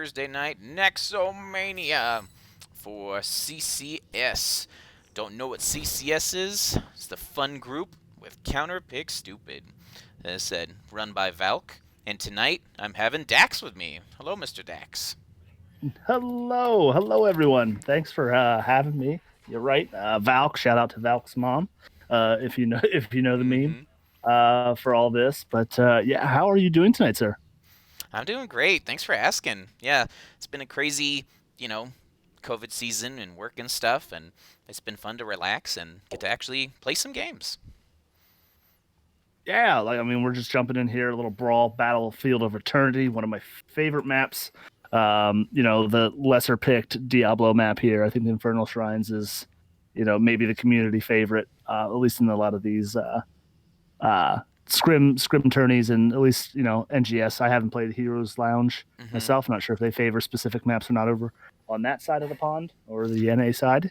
Thursday night Nexomania for CCS. Don't know what CCS is? It's the fun group with Counter Pick Stupid. As I said, run by Valk. And tonight, I'm having Dax with me. Hello, Mr. Dax. Hello, everyone. Thanks for having me. You're right, Valk. Shout out to Valk's mom, if you know if you know the meme, Mm-hmm. for all this. But yeah, how are you doing tonight, sir? I'm doing great. Thanks for asking. Yeah, it's been a crazy, you know, COVID season and work and stuff, and it's been fun to relax and get to actually play some games. Yeah, we're just jumping in here. A little brawl, Battlefield of Eternity, one of my favorite maps. The lesser picked Diablo map here. I think the Infernal Shrines is, maybe the community favorite, at least in a lot of these scrim tourneys, and at least NGS. I haven't played Heroes Lounge Mm-hmm. myself. I'm not sure if they favor specific maps or not over on that side of the pond or the NA side.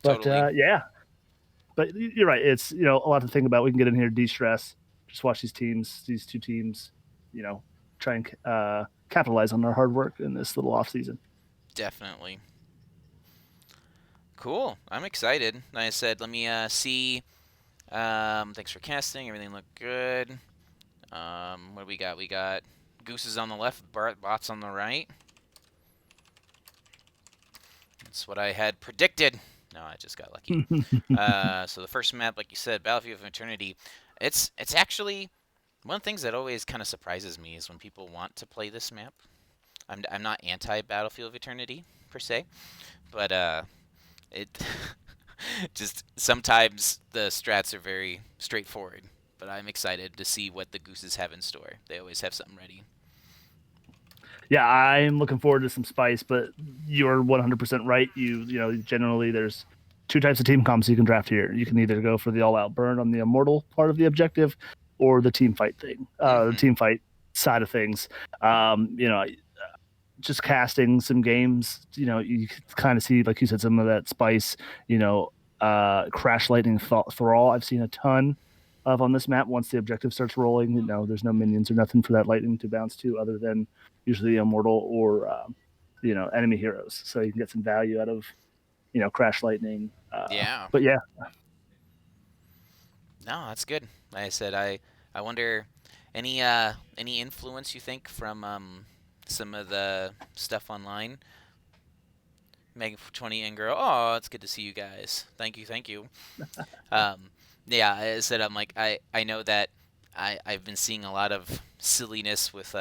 Totally. Yeah, but you're right. It's a lot to think about. We can get in here, de-stress, just watch these two teams, you know, try and capitalize on their hard work in this little off season. Definitely. Cool. I'm excited. Like I said, let me see. Thanks for casting. Everything looked good. What do we got? We got Gooses on the left, Bots on the right. That's what I had predicted. No, I just got lucky. So the first map, like you said, Battlefield of Eternity. It's actually one of the things that always kind of surprises me is when people want to play this map. I'm not anti Battlefield of Eternity per se, but it just sometimes the strats are very straightforward. But I'm excited to see what the Gooses have in store. They always have something ready. Yeah, I'm looking forward to some spice, but you're 100% right. Generally there's two types of team comps you can draft here. You can either go for the all-out burn on the immortal part of the objective, or the team fight the Mm-hmm. team fight side of things. Um, you know, just casting some games, you kind of see, like you said, some of that spice. Crash Lightning Thrall. I've seen a ton of on this map. Once the objective starts rolling, there's no minions or nothing for that lightning to bounce to, other than usually immortal or enemy heroes. So you can get some value out of Crash Lightning. Yeah. But yeah, No, that's good. Like I said, I wonder any influence you think from some of the stuff online. Megan 20 and girl. Oh, it's good to see you guys. Thank you, thank you. Um, yeah, I said I'm like I know that I've been seeing a lot of silliness with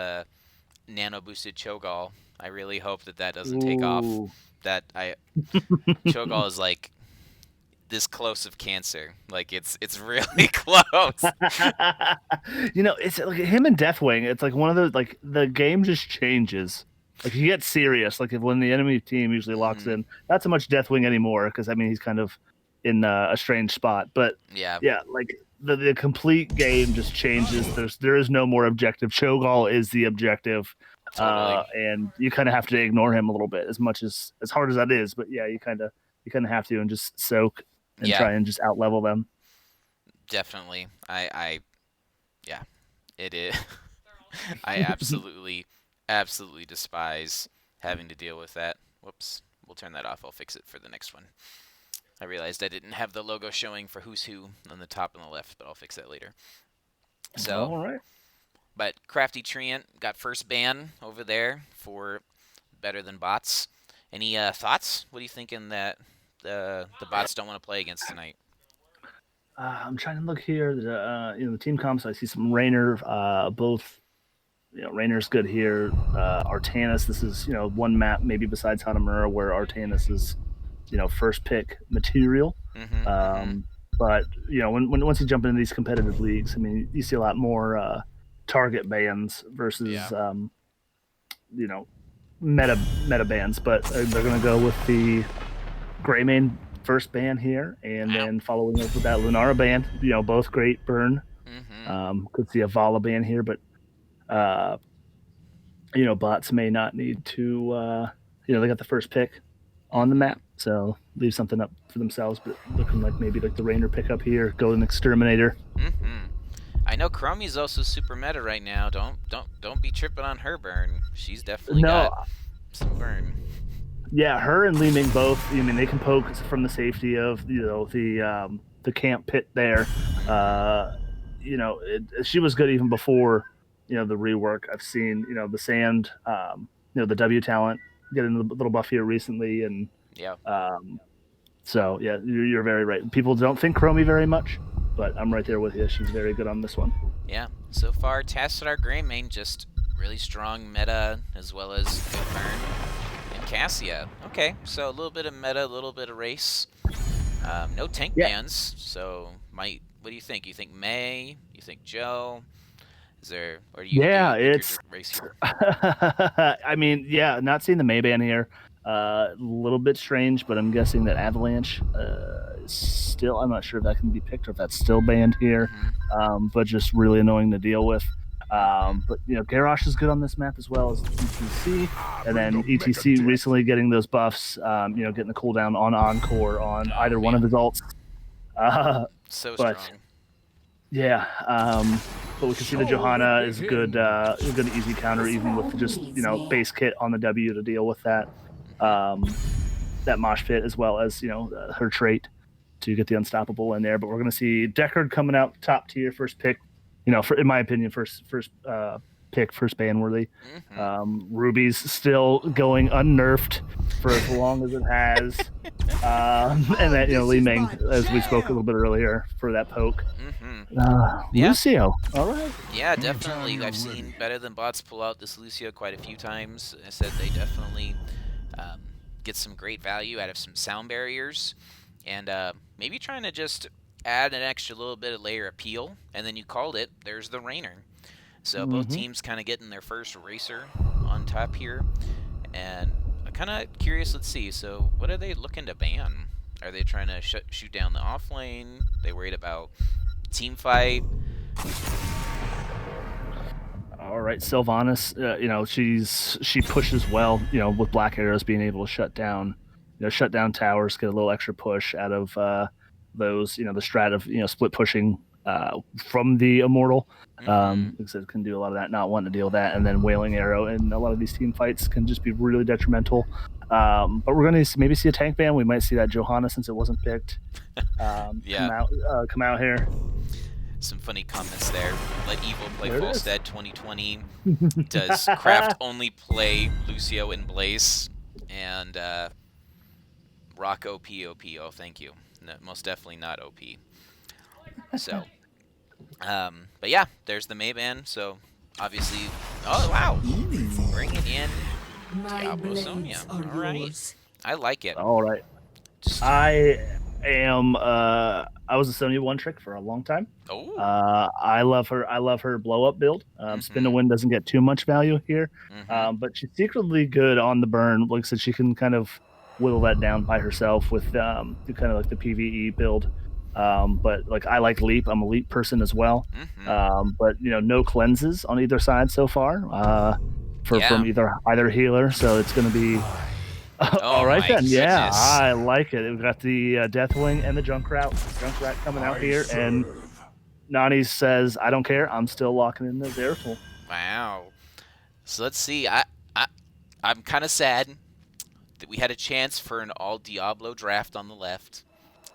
nano boosted Cho'Gall. I really hope that that doesn't take off. ooh. That I Cho'Gall is like this close of cancer. Like it's really close. It's like him and Deathwing. It's like one of those, like, the game just changes. Like, you get serious. Like, if when the enemy team usually locks Hmm. in, not so much Deathwing anymore, because he's kind of in a strange spot. But Yeah, yeah, like the complete game just changes. There is no more objective. Cho'Gall is the objective, totally. and you kind of have to ignore him a little bit, as hard as that is. But yeah, you kind of have to, and just soak and Yeah, try and just out level them. definitely. I yeah, it is. I absolutely despise having to deal with that. Whoops. We'll turn that off. I'll fix it for the next one. I realized I didn't have the logo showing for who's who on the top and the left, but I'll fix that later. So, All right. but Crafty Treant got first ban over there for better than bots. Any thoughts? What are you thinking that the bots don't want to play against tonight? I'm trying to look here. The team comps. I see some Rainer. Both. Rainer's good here. Artanis. This is one map maybe besides Hanamura where Artanis is first pick material. Mm-hmm. Mm-hmm. Um, but when once you jump into these competitive leagues, you see a lot more target bans Yeah. versus you know meta bans. But they're going to go with the Greymane first ban here, and Wow. then following up with that Lunara ban. Both great burn. Mm-hmm. Could see a Vala ban here, but uh, bots may not need to. They got the first pick on the Mm-hmm. map, so leave something up for themselves. But looking like maybe like the Rainer pickup here, go an Exterminator. Mm-hmm. I know Chromie's also super meta right now. Don't be tripping on her burn. She's definitely No, got some burn. yeah, her and Li Ming both. I mean, they can poke from the safety of the camp pit there. Mm-hmm. Uh, she was good even before the rework. I've seen the sand, the W talent getting a little buff here recently, and Yeah. um, so yeah, you're very right. People don't think Chromie very much, but I'm right there with you. She's very good on this one. Yeah. So far, Tassadar Greymane just really strong meta as well as good burn. And Cassia. Okay, so a little bit of meta, a little bit of race. No tank Yeah, bans, so might. What do you think? You think May? You think Joe? Is there, or do you yeah, think you're it's. race here? I mean, yeah, not seeing the Mayban here. A little bit strange, but I'm guessing that Avalanche is still. I'm not sure if that can be picked or if that's still banned here. Mm-hmm. But just really annoying to deal with. Mm-hmm. But Garrosh is good on this map as well as ETC, and Bring then the mega ETC death. recently getting those buffs. Getting the cooldown on Encore on Oh either one of man, his ults. Uh, so but strong. yeah, but we can see the Show will Johanna is begin. a good easy counter even with just base kit on the W to deal with that Mm-hmm. that mosh pit as well as her trait to get the unstoppable in there. But we're going to see Deckard coming out top tier, first pick. In my opinion, first pick, first ban worthy. Mm-hmm. Ruby's still going unnerfed for as long as it has. And Oh, that this Li is Ming, my as we spoke a little jam. bit earlier, for that poke. Mm-hmm. Yeah, Lucio. All right. yeah, Anytime definitely. you're I've seen ready. better than bots pull out this Lucio quite a few times. I said they definitely um, get some great value out of some sound barriers, and maybe trying to just add an extra little bit of layer appeal, and then you called it. There's the Rainer. So both Mm-hmm. teams kind of getting their first racer on top here, and I'm kind of curious. Let's see. So what are they looking to ban? Are they trying to shoot down the off lane? They worried about team fight? All right, Sylvanas. She pushes well. With Black Arrows being able to shut down towers, get a little extra push out of those. The strat of split pushing from the immortal. Mm-hmm. Like I said, can do a lot of that. Not wanting to deal with that, and then Wailing Arrow and a lot of these team fights can just be really detrimental. But we're going to maybe see a tank ban. We might see that Johanna since it wasn't picked. Yeah. Come out here. Some funny comments there. Let Evil play There it is. Fullstead 2020. Does Kraft only play Lucio and Blaze? And Rock OP OP? Oh, thank you. No, most definitely not OP. So, but yeah, there's the Mayban. So obviously, oh wow, bringing in My Diablo blades Sonya. are All right, yours. I like it. All right. Just I am I was a Sonya one trick for a long time. oh. I love her. I love her blow up build. Spin to Mhm. win doesn't get too much value here, Mhm. but she's secretly good on the burn. Like I said, she can kind of whittle that down by herself with kind of like the PVE build. But like I like leap. I'm a leap person as well. Mhm. But no cleanses on either side so far. From Yeah. either healer, so it's going to be Oh all right my then. Yeah, goodness. I like it. We've got the Deathwing and the Junkrat coming out I here, and serve. Nani says, "I don't care. I'm still locking in the Zeratul." Wow. So let's see. I I'm kind of sad that we had a chance for an all Diablo draft on the left,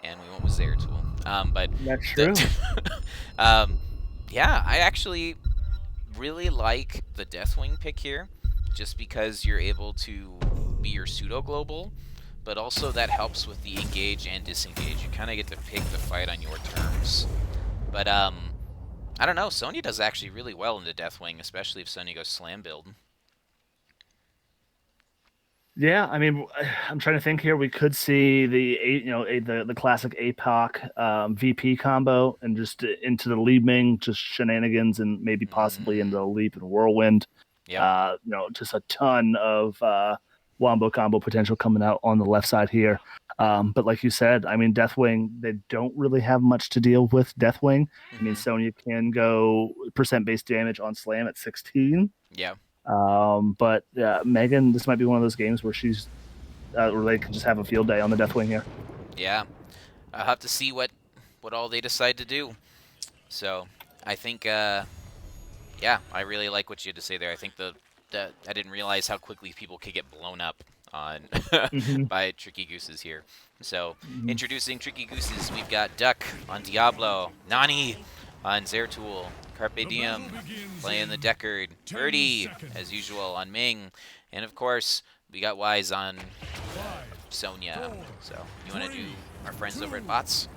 and we went with Zeratul. But That's the, true. um, yeah, I actually really like the Deathwing pick here, just because you're able to be your pseudo global, but also that helps with the engage and disengage. You kind of get to pick the fight on your terms. But I don't know. Sonya does actually really well into Deathwing, especially if Sonya goes slam build. Yeah, I mean, I'm trying to think here. We could see the classic APOC VP combo, and just into the Li Ming, just shenanigans, and maybe possibly into Mm, the Leap and Whirlwind. yep. Just a ton of wombo combo potential coming out on the left side here. But like you said, I mean, Deathwing, they don't really have much to deal with Deathwing. I mean, Hmm. Sonya can go percent base damage on slam at 16. Yeah. But Megan, this might be one of those games where where they can just have a field day on the Deathwing here. Yeah. I'll have to see what all they decide to do. So, I think, yeah, I really like what you had to say there. I think I didn't realize how quickly people could get blown up on Hmm. by Tricky Gooses here. So, Hmm. introducing Tricky Gooses, we've got Duck on Diablo, Nani on Zertul, Carpe Diem playing the Deckard, Birdie, as usual, on Ming, and of course, we got Wise on Sonya. So, you want to do our friends over at Bots?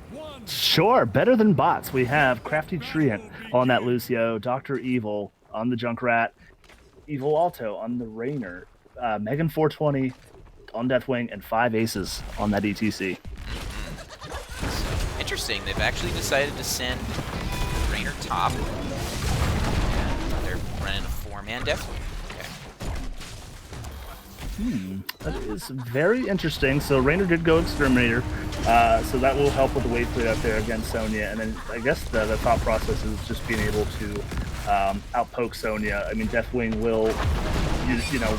Sure, better than bots. We have Crafty Treant on that Lucio, Doctor Evil on the Junkrat, Evil Alto on the Rainer, Megan 420 on Deathwing, and 5 aces on that ETC. So, interesting. They've actually decided to send Rainer top. And they're running a 4-man Deathwing. That is very interesting. So Rainer did go Exterminator, so that will help with the wave clear out there against Sonya. And then I guess the thought process is just being able to outpoke Sonya. I mean, Deathwing will,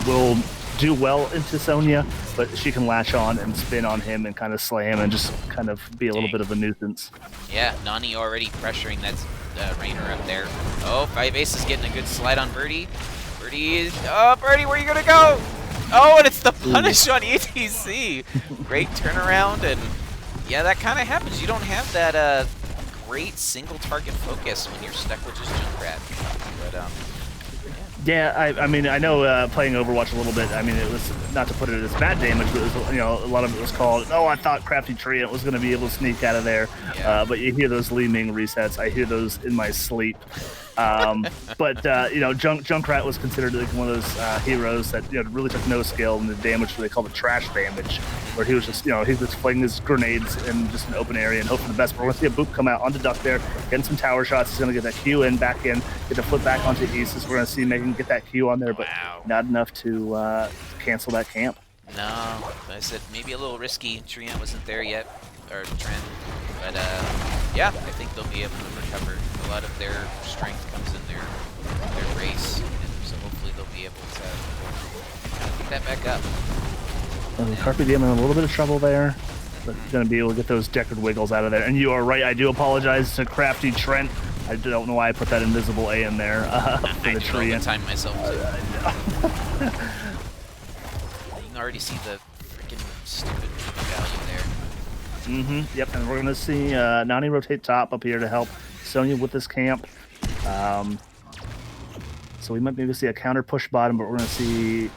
will do well into Sonya, but she can latch on and spin on him and kind of slay him and just kind of be a little bit of a nuisance. Yeah, Nani already pressuring that Rainer up there. Oh, 5 aces getting a good slide on Birdie. Birdie, Birdie, where are you gonna go? Oh, and it's the punish on ETC. Great turnaround, and yeah, that kind of happens. You don't have that great single target focus when you're stuck with just Junkrat. But Yeah, I mean, I know playing Overwatch a little bit. I mean, it was not to put it as bad damage, but it was, a lot of it was called. Oh, I thought Crafty Treant was going to be able to sneak out of there, yeah. but you hear those Li Ming resets. I hear those in my sleep. But Junkrat was considered like one of those heroes that really took no skill, and the damage they call the trash damage, where he was just he was flinging his grenades in just an open area and hoping for the best. But we're gonna see a Boop come out onto Duck there, getting some tower shots. He's gonna get that Q in back in, get the flip back onto Aces. We're gonna see Megan get that Q on there, but not enough to cancel that camp. No, I said maybe a little risky. Treant wasn't there yet, or Trent, but yeah, I think they'll be able to recover. A lot of their strength comes in their race, and so hopefully they'll be able to kind of pick that back up. Carpe Diem in a little bit of trouble there, but going to be able to get those Deckard wiggles out of there. And you are right, I do apologize to Crafty Trent. I don't know why I put that invisible A in there for the tree. I time myself too. You can already see the freaking stupid value there. Yep, and we're going to see Nani rotate top up here to help Sonya with this camp. So we might maybe see a counter push bottom, but we're going to see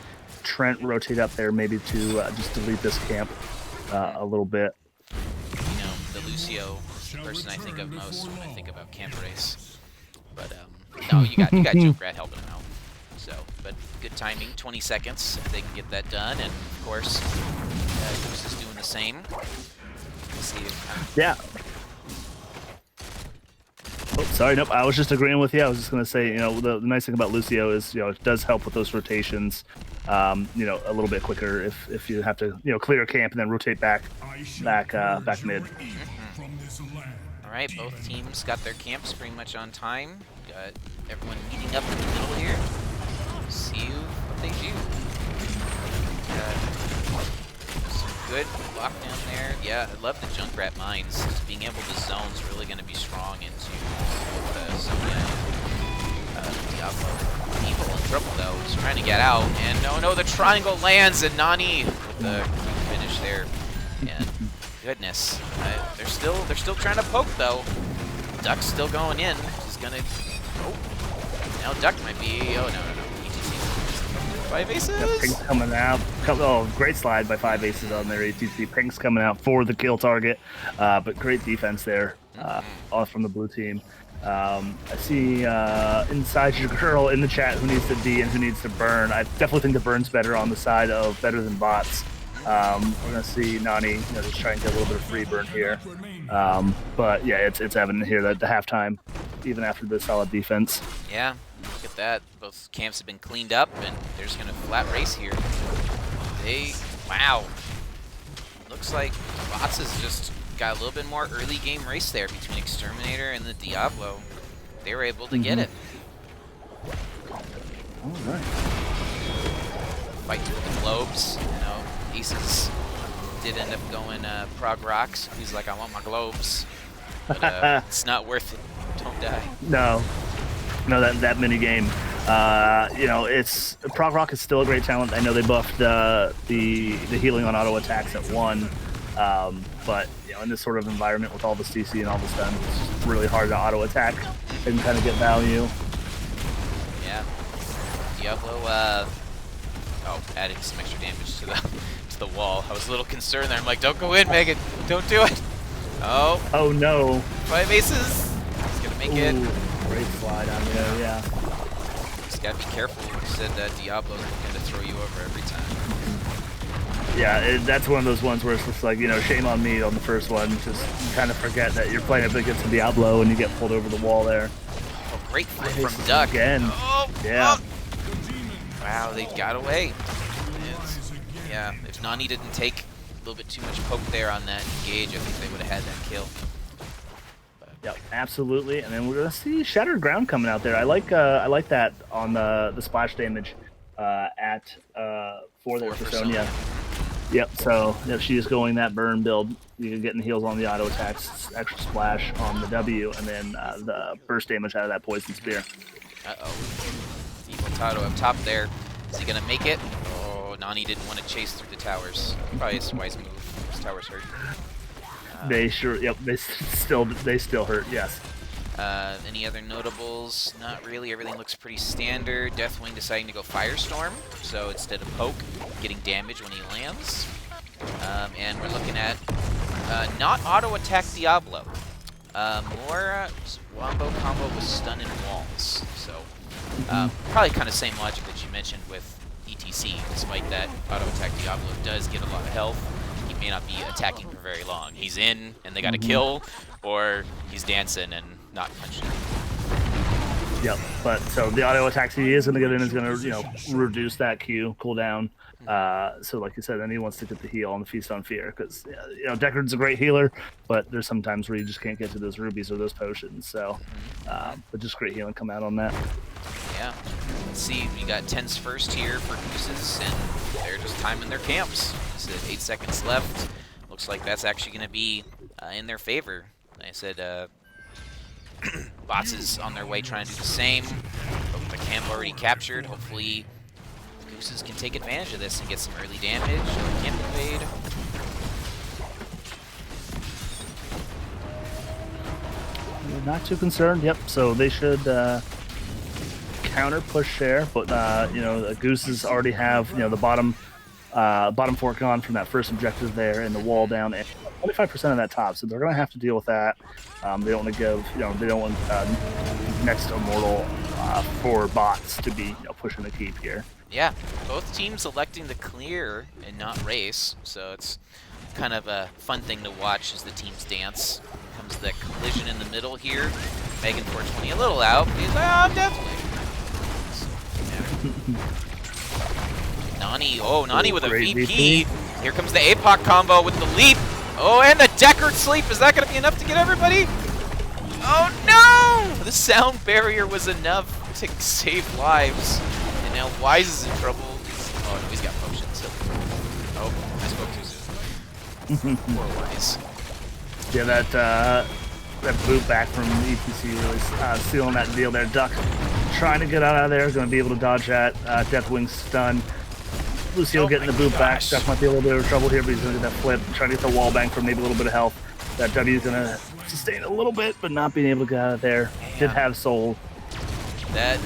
Trent rotate up there maybe to just delete this camp a little bit. The Lucio is the person I think of most when I think about camp race. But no, you got Junkrat helping him out. So, but good timing, 20 seconds if they can get that done, and of course, Goose is doing the same. We'll see if, Yeah. Oh, sorry, nope. I was just agreeing with you. I was just going to say, the nice thing about Lucio is, it does help with those rotations, a little bit quicker if you have to, clear a camp and then rotate back mid. All right, both teams got their camps pretty much on time. Got everyone meeting up in the middle here. See what they do. Some good lockdown there. Yeah, I love the Junkrat mines. Just being able to zone is really going to be strong into Sonya and Diablo. Evil in trouble though. He's trying to get out, and no, the triangle lands, and Nani with the finish there. And goodness, they're still trying to poke though. Duck's still going in. He's gonna. Oh, now Duck might be. Oh no. 5 aces. Yeah, Pink's coming out. Oh, great slide by 5 aces on their ATC. Pink's coming out for the kill target, but great defense there all from the blue team. I see Inside Your Girl in the chat who needs to D and who needs to burn. I definitely think the burn's better on the side of better than bots. We're gonna see Nani just try and get a little bit of free burn here. But yeah, it's evident here that the halftime, even after the solid defense. Yeah, look at that. Both camps have been cleaned up, and they're just gonna flat race here. Wow. Looks like Bots has just got a little bit more early game race there between Exterminator and the Diablo. They were able to get it. All right. Fight with the globes. Aces did end up going Prog Rocks. He's like, I want my globes. but it's not worth it. Don't die. No, that mini game. You know, it's Prog Rock is still a great talent. I know they buffed the healing on auto attacks at 1, but you know, in this sort of environment with all the CC and all the stun, it's just really hard to auto attack and kind of get value. Yeah, Diablo. Adding some extra damage to the wall. I was a little concerned there. I'm like, don't go in, Megan. Don't do it. Oh. Oh no. 5 aces. He's gonna make it. Great slide on there. Yeah. Just gotta be careful. You said that Diablo's gonna throw you over every time. Yeah, that's one of those ones where it's just like, you know, shame on me on the first one. Just you kind of forget that you're playing up against Diablo and you get pulled over the wall there. Oh, great flip from Duck. Again. Oh, yeah. Oh. Wow, they got away. Yeah, if Nani didn't take a little bit too much poke there on that engage, I think they would have had that kill. Yep, absolutely. And then we're gonna see Shattered Ground coming out there. I like that on the splash damage for their Sonya. Yep. So if she's going that burn build, you're getting heals on the auto attacks, extra splash on the W, and then the burst damage out of that poison spear. Evil Tato up top there. Is he gonna make it? Oh, Nani didn't want to chase through the towers. Probably a wise move. His towers hurt. They sure. Yep. They still hurt. Yes. Any other notables? Not really. Everything looks pretty standard. Deathwing deciding to go Firestorm, so instead of poke, getting damage when he lands. And we're looking at not auto attack Diablo. More wombo combo with stun and walls. So probably kind of same logic that you mentioned with ETC. Despite that, auto attack Diablo does get a lot of health. He may not be attacking for very long. He's in and they got a kill, or he's dancing and not punching. Yep. But so the auto attacks he is going to get in is going to, you know, reduce that Q cooldown. So like you said, then he wants to get the heal on the Feast on Fear because, you know, Deckard's a great healer, but there's some times where you just can't get to those rubies or those potions. So, but just great healing come out on that. Yeah. Let's see, we got 10s first here for Gooses, and they're just timing their camps. So 8 seconds left. Looks like that's actually going to be in their favor. Like I said, Bots is on their way trying to do the same, but with the camp already captured, hopefully Gooses can take advantage of this and get some early damage. Camp invade. Not too concerned. Yep. So they should counter push there, but you know, the Gooses already have, you know, the bottom fork gone from that first objective there, and the wall down, and 25% of that top. So they're going to have to deal with that. They don't want to give, you know, they don't want next to Immortal for Bots to be, you know, pushing the keep here. Yeah, both teams electing to clear and not race, so it's kind of a fun thing to watch as the teams dance. Comes that collision in the middle here. Megan 420 a little out. He's like, oh, I'm definitely. Nani with a VP. Here comes the APOC combo with the leap. Oh, and the Deckard sleep. Is that going to be enough to get everybody? Oh, no! The sound barrier was enough to save lives. And now Wise is in trouble. Oh, no, he's got potions. Oh, I spoke too soon. Poor Wise. Yeah, that boot back from ETC really sealing that deal there. Duck trying to get out of there, going to be able to dodge that Deathwing stun. Lucio getting the boot back. Duck might be a little bit of trouble here, but he's going to get that flip, trying to get the wall bang for maybe a little bit of health. That W is going to sustain a little bit, but not being able to get out of there. Yeah. Did have soul. That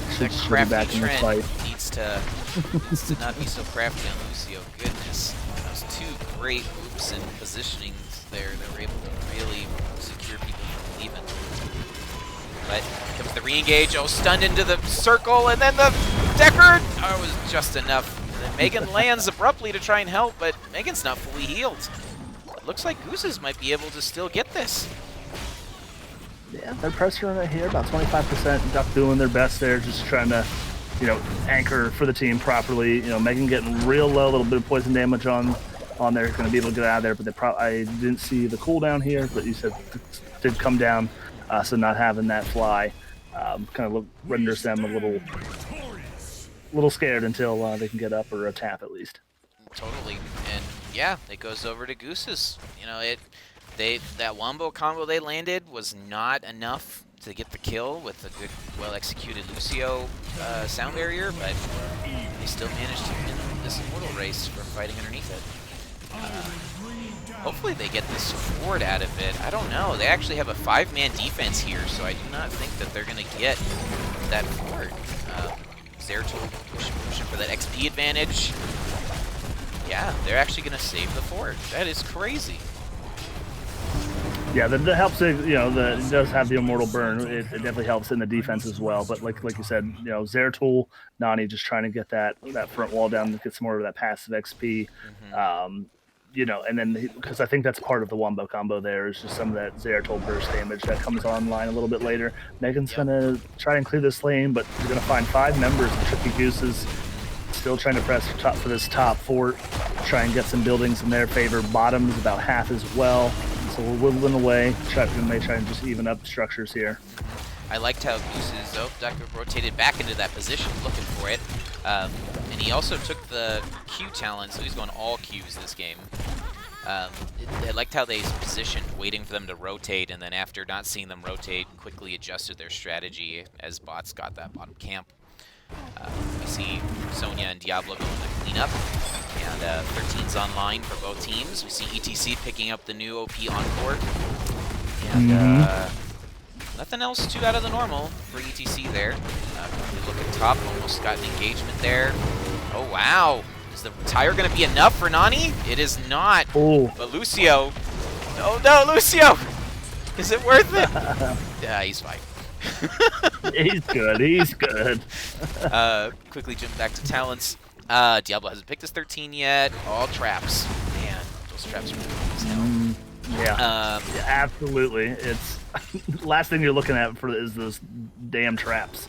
crafty trend needs to not be so crafty on Lucio. Goodness. Those two great loops and positionings there that were able to really secure people from leaving. But here comes the re-engage. Oh, stunned into the circle, and then the Deckard! Oh, it was just enough. And then Megan lands abruptly to try and help, but Megan's not fully healed. It looks like Gooses might be able to still get this. Yeah, they're pressuring it here, about 25%. Duck doing their best there, just trying to, you know, anchor for the team properly. You know, Megan getting real low, a little bit of poison damage on there, going to be able to get out of there, but I didn't see the cooldown here, but you said it did come down, so not having that fly kind of renders them a little scared until they can get up or a tap at least. Totally, and yeah, it goes over to Gooses. You know, That wombo combo they landed was not enough to get the kill with a good, well-executed Lucio sound barrier, but they still managed to win this Immortal race from fighting underneath it. Hopefully they get this Ford out of it. I don't know. They actually have a 5-man defense here, so I do not think that they're going to get that Ford. Zeratul pushing for that XP advantage. Yeah, they're actually going to save the Ford. That is crazy. Yeah, that helps. It does have the immortal burn. It definitely helps in the defense as well. But like you said, Zeratul, Nani just trying to get that front wall down to get some more of that passive XP. And then because I think that's part of the wombo combo. There is just some of that Zeratul burst damage that comes online a little bit later. Megan's gonna try and clear this lane, but you're gonna find 5 members of Tricky Gooses still trying to press for this top fort, try and get some buildings in their favor. Bottom is about half as well. So we're whittling away, may try and just even up the structures here. I liked how Gooses, rotated back into that position, looking for it. And he also took the Q talent, so he's going all Qs this game. I liked how they positioned, waiting for them to rotate, and then after not seeing them rotate, quickly adjusted their strategy as bots got that bottom camp. We see Sonya and Diablo going to clean up, and 13's online for both teams. We see ETC picking up the new OP Encore, and nothing else too out of the normal for ETC there. We look at top, almost got an engagement there. Oh wow, is the tire going to be enough for Nani? It is not. Oh. But Lucio, oh no, Lucio, is it worth it? Yeah, he's fine. He's good. He's good. Quickly jump back to talents. Diablo hasn't picked his 13 yet. All traps. Man, those traps are really hell. Yeah, absolutely. It's last thing you're looking at is those damn traps.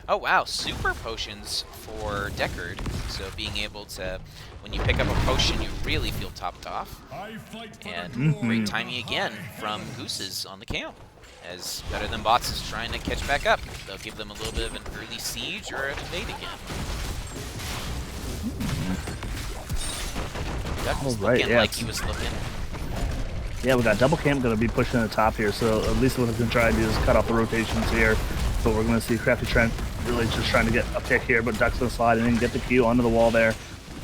Oh wow, super potions for Deckard. So being able to, when you pick up a potion, you really feel topped off. And great timing again from Gooses on the camp. As Better Than Bots is trying to catch back up. They'll give them a little bit of an early siege or an invade again. Duck was looking like he was looking. Yeah, we got double camp going to be pushing the top here, so at least what we're going to try and do is cut off the rotations here. But we're going to see Crafty Trent really just trying to get a pick here, but Duck's going to slide in and get the Q onto the wall there.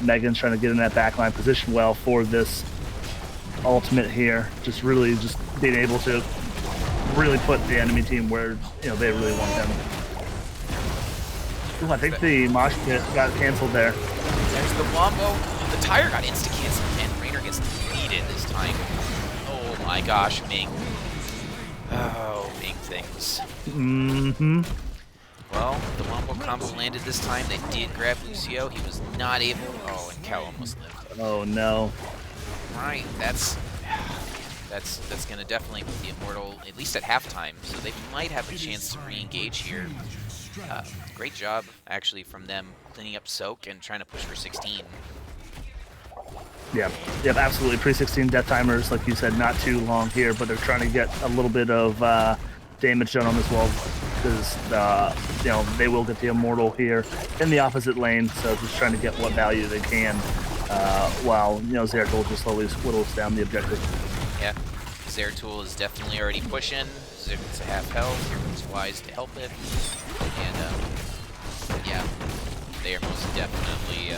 Megan's trying to get in that backline position well for this ultimate here. Just really just being able to really put the enemy team where they really want them. Ooh, I think the mosh pit got canceled there. There's the wombo. The tire got insta-canceled, and Rainer gets defeated this time. Oh my gosh, Ming. Oh, Ming things. Well, the wombo combo landed this time. They did grab Lucio. He was not able. Oh, and Cal almost lived. Oh no. Right, that's going to definitely put the Immortal at least at halftime, so they might have a chance to re-engage here. Great job, actually, from them cleaning up Soak and trying to push for 16. Yeah, yep, absolutely. Pre-16 death timers, like you said, not too long here, but they're trying to get a little bit of damage done on this wall because they will get the Immortal here in the opposite lane, so just trying to get what value they can while Zeratul just slowly whittles down the objective. Yeah, Zeratul is definitely already pushing. It's a half health. It's wise to help it. And, yeah, they are most definitely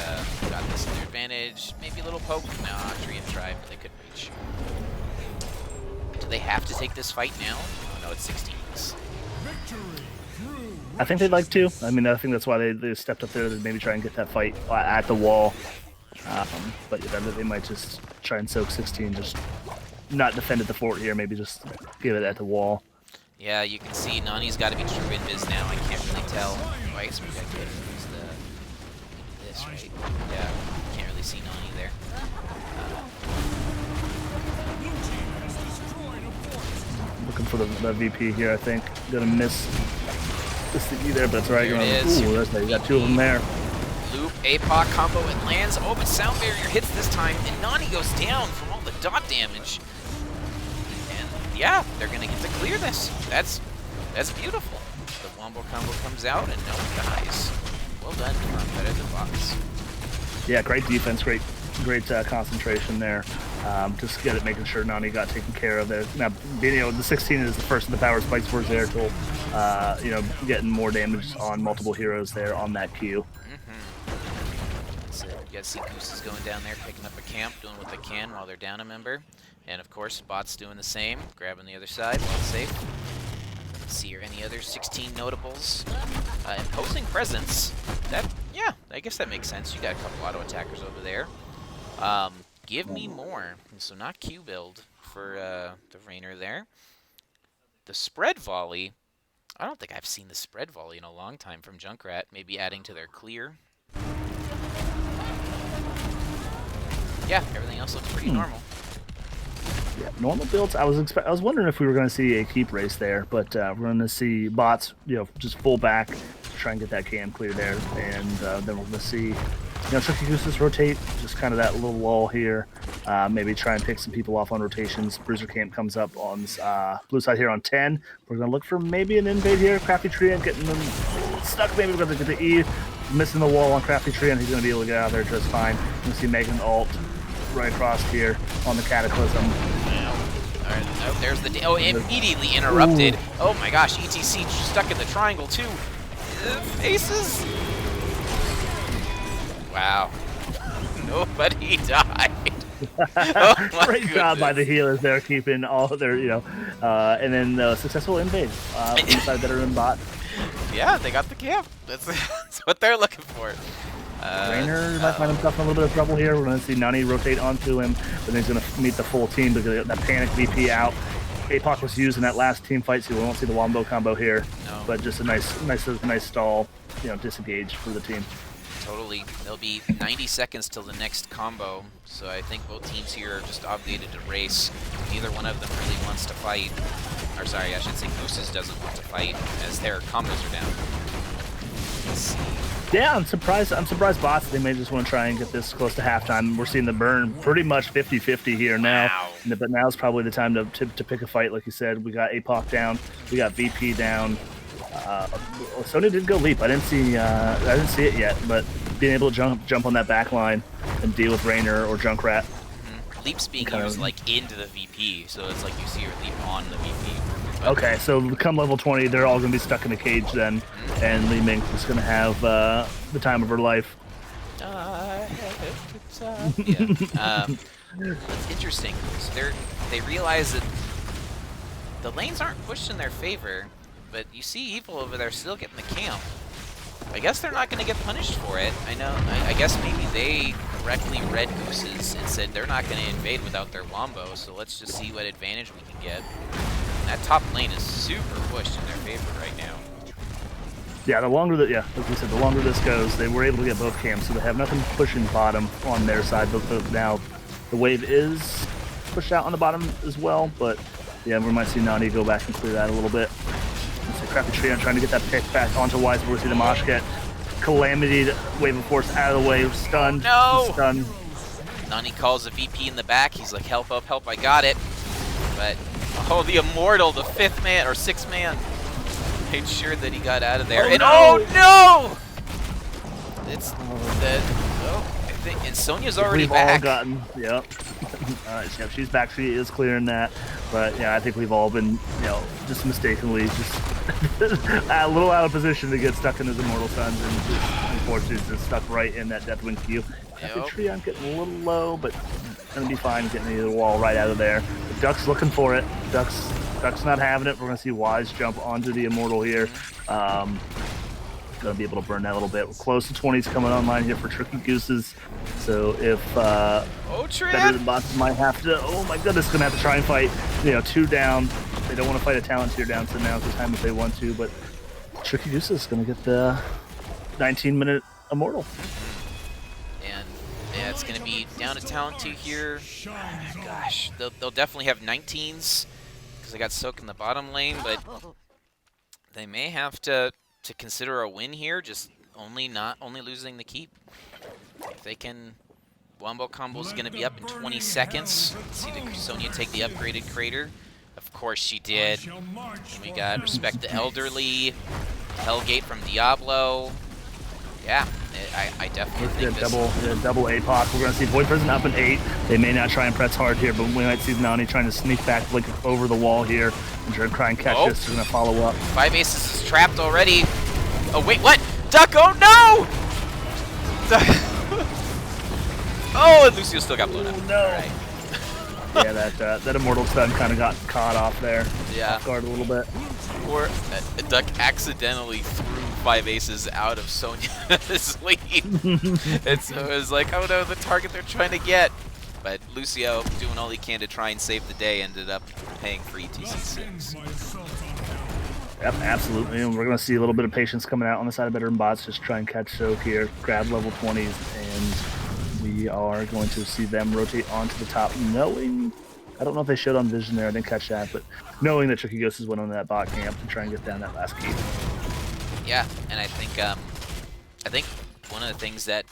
got this in their advantage. Maybe a little poke. Nah, tree and try, but they couldn't reach. Do they have to take this fight now? Oh, no, it's 16s. I think they'd like to. I mean, I think that's why they stepped up there to maybe try and get that fight at the wall. But they might just try and soak 16, just not defend at the fort here, maybe just give it at the wall. Yeah, you can see Nani's got to be true invis now. I can't really tell. Oh, I guess we got to use this, right? Yeah, can't really see Nani there. Looking for the VP here, I think. Gonna miss the sticky there, but that's right. There it is. Ooh, you got 2 of them there. Loop, APOC combo, it lands. Oh, but Sound Barrier hits this time, and Nani goes down from all the dot damage. And yeah, they're gonna get to clear this. That's beautiful. The wombo combo comes out, and no one dies. Well done, Better Than Bots. Yeah, great defense, great concentration there. Just get it, making sure Nani got taken care of there. Now, the 16 is the first of the power spikes for his air tool. Getting more damage on multiple heroes there on that Q. So you got to see Gooses going down there, picking up a camp, doing what they can while they're down a member. And of course, Bots doing the same, grabbing the other side while safe. Let's see here, any other 16 notables? Imposing presence. Yeah, I guess that makes sense. You got a couple auto attackers over there. Give me more. So not Q build for the Rainer there. The spread volley. I don't think I've seen the spread volley in a long time from Junkrat. Maybe adding to their clear. Yeah, everything else looks pretty normal. Yeah, normal builds. I was wondering if we were going to see a keep race there, but we're going to see Bots, just full back to try and get that cam clear there, and then we're going to see, Tricky Gooses rotate, just kind of that little lull here. Maybe try and pick some people off on rotations. Bruiser camp comes up on this, blue side here on 10. We're going to look for maybe an invade here. Crafty Treant getting them stuck. Maybe we're going to get the E, missing the wall on Crafty Treant. He's going to be able to get out of there just fine. We're going to see Megan ult right across here on the Cataclysm. Alright, oh, there's the... Oh, immediately interrupted. Ooh. Oh my gosh, ETC stuck in the triangle too. Faces. Wow. Nobody died. Oh my Great job by the healers there, keeping all of their, and then successful invade inside better than bot. Yeah, they got the camp. That's what they're looking for. Rainer might find himself in a little bit of trouble here. We're going to see Nani rotate onto him, but then he's going to meet the full team because that panic VP out. APOC was used in that last team fight, so we won't see the wombo combo here. No. But just a nice stall, disengage for the team. Totally. There'll be 90 seconds till the next combo, so I think both teams here are just obligated to race. Neither one of them really wants to fight. Or sorry, I should say Gooses doesn't want to fight as their combos are down. Let's see. Yeah, I'm surprised Bots, they may just want to try and get this close to halftime. We're seeing the burn pretty much 50-50 here now. Wow. But now's probably the time to pick a fight, like you said. We got APOC down, we got VP down. Sony did go leap. I didn't see it yet, but being able to jump on that back line and deal with Rainer or Junkrat. Leap's being used like into the VP, so it's like you see your leap on the VP. But okay, so come level 20, they're all going to be stuck in a cage then, and Li Ming is going to have the time of her life. It's interesting. So they realize that the lanes aren't pushed in their favor, but you see Evil over there still getting the camp. I guess they're not going to get punished for it. I know. I guess maybe they correctly read Gooses and said they're not going to invade without their wombo, so let's just see what advantage we can get. That top lane is super pushed in their favor right now. Yeah, like we said, the longer this goes, they were able to get both camps, so they have nothing pushing bottom on their side. But now the wave is pushed out on the bottom as well, but yeah, we might see Nani go back and clear that a little bit. Let's see Crafty Treant trying to get that pick back onto Wise, but we see the Mosh get Calamity, Wave of Force out of the way, stunned. No! Stunned. Nani calls the VP in the back. He's like, help, I got it. But oh, the Immortal, the 5th man or 6th man, made sure that he got out of there. Oh no! It's the I think, and Sonya's already back. We've all gotten, yep. Yep, she's back. She is clearing that, but yeah, I think we've all been, just mistakenly just a little out of position to get stuck in his Immortal Suns, and just, unfortunately, just stuck right in that Deathwing queue. Treant getting a little low, but gonna be fine getting the wall right out of there. The Duck's looking for it. Duck's not having it. We're gonna see Wise jump onto the Immortal here. Gonna be able to burn that a little bit. We're close to 20s coming online here for Tricky Gooses. So if better than Bots might have to, oh my goodness, gonna have to try and fight. 2 down. They don't want to fight a talent tier down, so now's the time if they want to. But Tricky Gooses is gonna get the 19-minute Immortal. Yeah, it's going to be down to talent 2 here. Oh, gosh, they'll definitely have 19s because they got soaked in the bottom lane, but they may have to consider a win here, just only losing the keep. If they can, wombo combo is going to be up in 20 seconds. Let's see the Sonya take the upgraded crater. Of course she did. And we got Respect the Elderly, Hellgate from Diablo. Yeah, I definitely think this... double APOC. We're going to see Void Prison up in 8. They may not try and press hard here, but we might see Nani trying to sneak back, like over the wall here, and try and catch this. They're going to follow up. 5 Aces is trapped already. Oh, wait, what? Duck, oh no! Oh, and Lucio still got blown up. No. All right. Yeah, that Immortal Stun kind of got caught off there. Yeah. Off guard a little bit. Or Duck accidentally threw 5 Aces out of Sonia's lead. And so it was like, oh no, the target they're trying to get. But Lucio, doing all he can to try and save the day, ended up paying for ETC6. Yep, absolutely. And we're going to see a little bit of patience coming out on the side of Veteran Bots. Just try and catch Soak here, grab level 20s, and we are going to see them rotate onto the top, knowing... I don't know if they showed on Vision there, I didn't catch that, but knowing that Tricky Gooses went on that bot camp to try and get down that last key. Yeah, and I think one of the things that,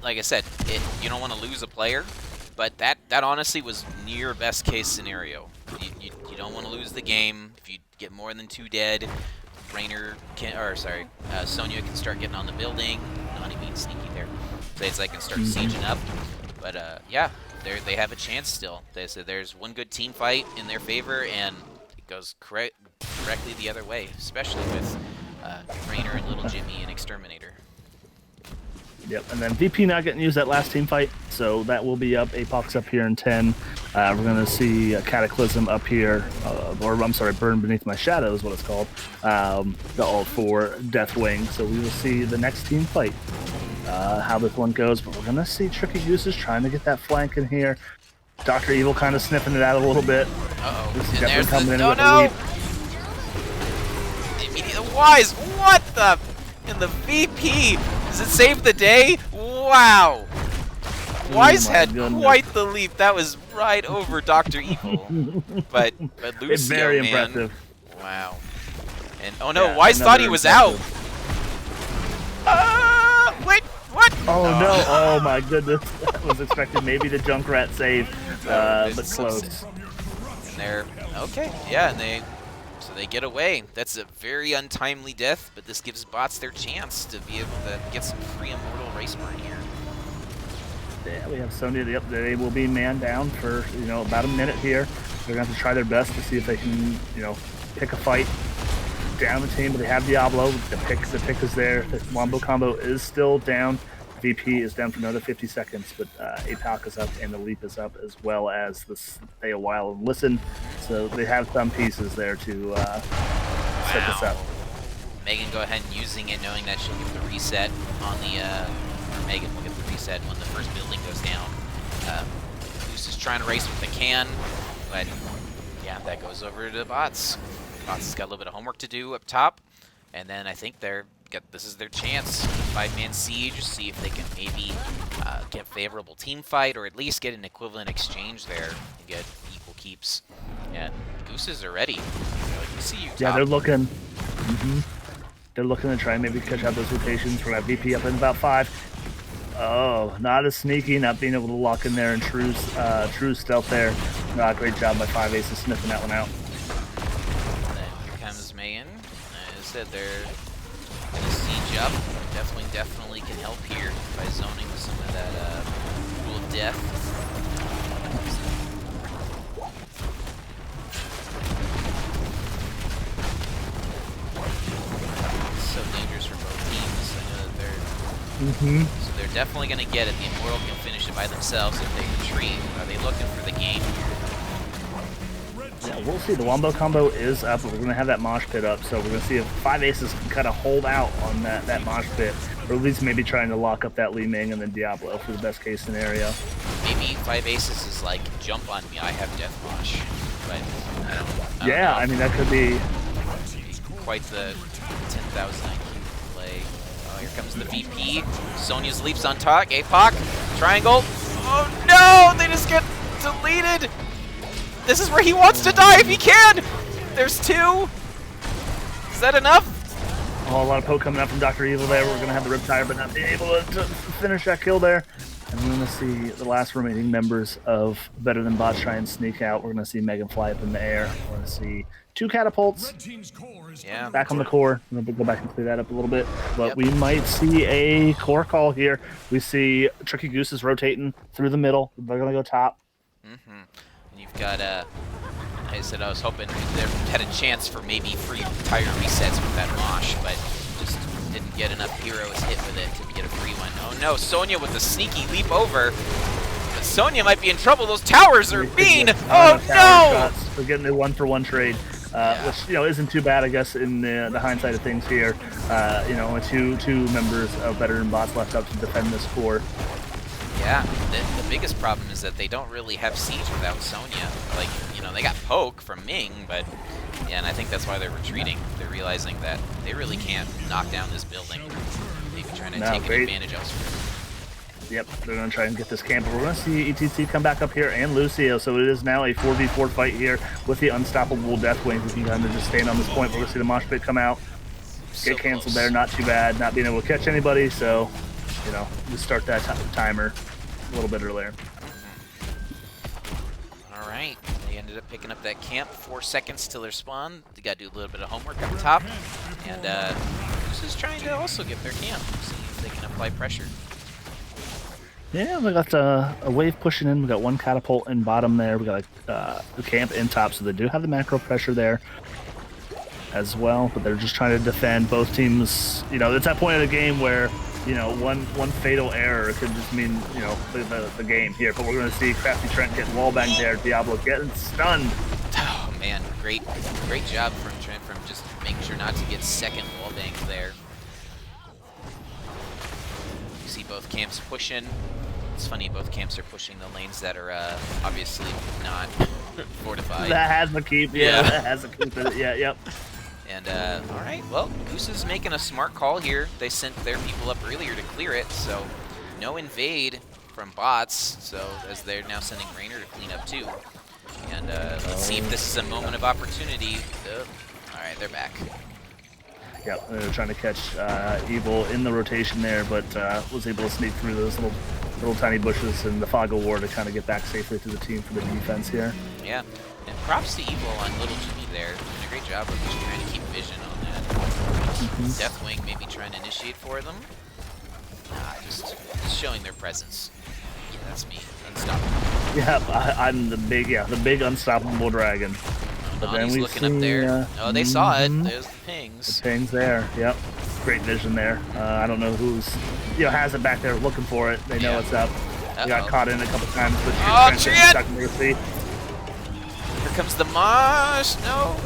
like I said, you don't want to lose a player, but that honestly was near best case scenario. You don't want to lose the game. If you get more than 2 dead, Sonya can start getting on the building. Not even sneaky there. So it's like can start sieging up. But yeah, they have a chance still. They said there's one good team fight in their favor, and it goes directly the other way, especially with Rainer and Little Jimmy and Exterminator. Yep, and then VP not getting used that last team fight, so that will be up. Apoc's up here in 10. We're going to see Cataclysm up here, or I'm sorry, Burn Beneath My Shadow is what it's called, the ult for Deathwing. So we will see the next team fight, how this one goes, but we're going to see Tricky Gooses trying to get that flank in here. Dr. Evil kind of sniffing it out a little bit. Uh-oh, This is and definitely there's coming the... in Oh with a no! leap. Immediate Wise, what the... In the VP, does it save the day? Wow! Wise had quite the leap. That was right over Dr. Evil. but Lucio, It's very man, impressive. Wow. And oh no, Yeah, Wise thought he was out. Wait, what? Oh no! Oh my goodness! That was expected maybe the Junkrat save, but close. And they're okay, yeah, and they get away. That's a very untimely death, but this gives bots their chance to be able to get some free immortal race burn here. Yeah, we have Sonya. Yep, they will be man down for about a minute here. They're going to have to try their best to see if they can pick a fight down the team. But they have Diablo. The pick is there. The Wombo combo is still down. VP is down for another 50 seconds, but APOC is up and the leap is up, as well as the Stay a While and Listen. So they have some pieces there to set this up. Megan go ahead and using it, knowing that she'll get the reset on the, or Megan will get the reset when the first building goes down. Goose is trying to race with the can, but yeah, that goes over to the bots. Bots has got a little bit of homework to do up top, and then I think this is their chance. 5-man siege, see if they can maybe get favorable team fight, or at least get an equivalent exchange there and get equal keeps. And Gooses are ready. We see you top. Yeah, they're looking. They're looking to try and maybe catch out those rotations. We're going to have VP up in about 5. Oh, not as sneaky, not being able to lock in there in true stealth there. Great job by 5 Aces sniffing that one out. And then here comes Megan. As I said, they're going to siege up. Definitely can help here by zoning some of that Pool of Death. So dangerous for both teams. I know that so they're definitely going to get it. The Immortal can finish it by themselves if they retreat. Are they looking for the game? Yeah, we'll see. The Wombo combo is up, but we're going to have that mosh pit up, so we're going to see if 5 Aces can kind of hold out on that mosh pit, or at least maybe trying to lock up that Li Ming and then Diablo for the best case scenario. Maybe 5 Aces is like, jump on me, I have Death Mosh. But I don't Yeah, know. I mean, that could be Quite the 10,000 IQ play. Oh, here comes the VP. Sonya's leaps on top. APOC. Triangle. Oh no! They just get deleted! This is where he wants to die if he can! There's 2! Is that enough? a lot of poke coming up from Dr. Evil there. We're going to have the Riptire, but not being able to finish that kill there. And we're going to see the last remaining members of Better Than Bots try and sneak out. We're going to see Megan fly up in the air. We're going to see 2 catapults back on the core. I'm going to go back and clear that up a little bit. But we might see a core call here. We see Tricky Gooses rotating through the middle. They're going to go top. And you've got, I said I was hoping they had a chance for maybe free tire resets with that mosh, but just didn't get enough heroes hit with it to get a free one. Oh no, Sonya with the sneaky leap over. But Sonya might be in trouble. Those towers are mean. Oh no! We're getting a 1-for-1 trade, which isn't too bad, I guess, in the hindsight of things here. Only two members of Better Than Bots left up to defend this core. Yeah, the biggest problem is that they don't really have siege without Sonya. Like, they got poke from Ming, but yeah, and I think that's why they're retreating. They're realizing that they really can't knock down this building. Maybe trying to take an advantage elsewhere. Yep, they're going to try and get this camp. We're going to see ETC come back up here and Lucio, so it is now a 4v4 fight here with the unstoppable Deathwing who can kind of just stand on this point. We're going to see the mosh pit come out, get canceled there, not too bad, not being able to catch anybody, so, just start that timer a little bit earlier. All right, they ended up picking up that camp. 4 seconds till their spawn. They got to do a little bit of homework up top, and this is trying to also get their camp, see if they can apply pressure. Yeah, we got a wave pushing in. We got 1 catapult in bottom there. We got the camp in top, so they do have the macro pressure there as well. But they're just trying to defend. Both teams, it's that point of the game where one fatal error could just mean the game here. But we're going to see Crafty Trent getting wallbanged there. Diablo getting stunned. Oh man, great job from Trent from just making sure not to get second wallbanged there. You see both camps pushing. It's funny, both camps are pushing the lanes that are obviously not fortified. That has the keep, yeah. That has the keep in it, yeah, yep. And, alright, well, Goose is making a smart call here. They sent their people up earlier to clear it, so no invade from bots, so as they're now sending Rainer to clean up too. And let's see if this is a moment of opportunity. Alright, they're back. Yep, they're trying to catch Evil in the rotation there, but was able to sneak through those little tiny bushes and the fog of war to kind of get back safely to the team for the defense here. Yeah, and props to Evil on Little Jimmy there. Doing a great job of just trying to keep vision on that. Deathwing maybe trying to initiate for them. Nah, just showing their presence. Yeah, that's me. Unstoppable. Yeah, I'm the big unstoppable dragon. But then he's looking up there. Oh, they saw it. There's the pings. The pings there. Yep. Great vision there. I don't know who's has it back there looking for it. They know it's up. They got caught in a couple times, but stuck in their feet. Here comes the mosh. No.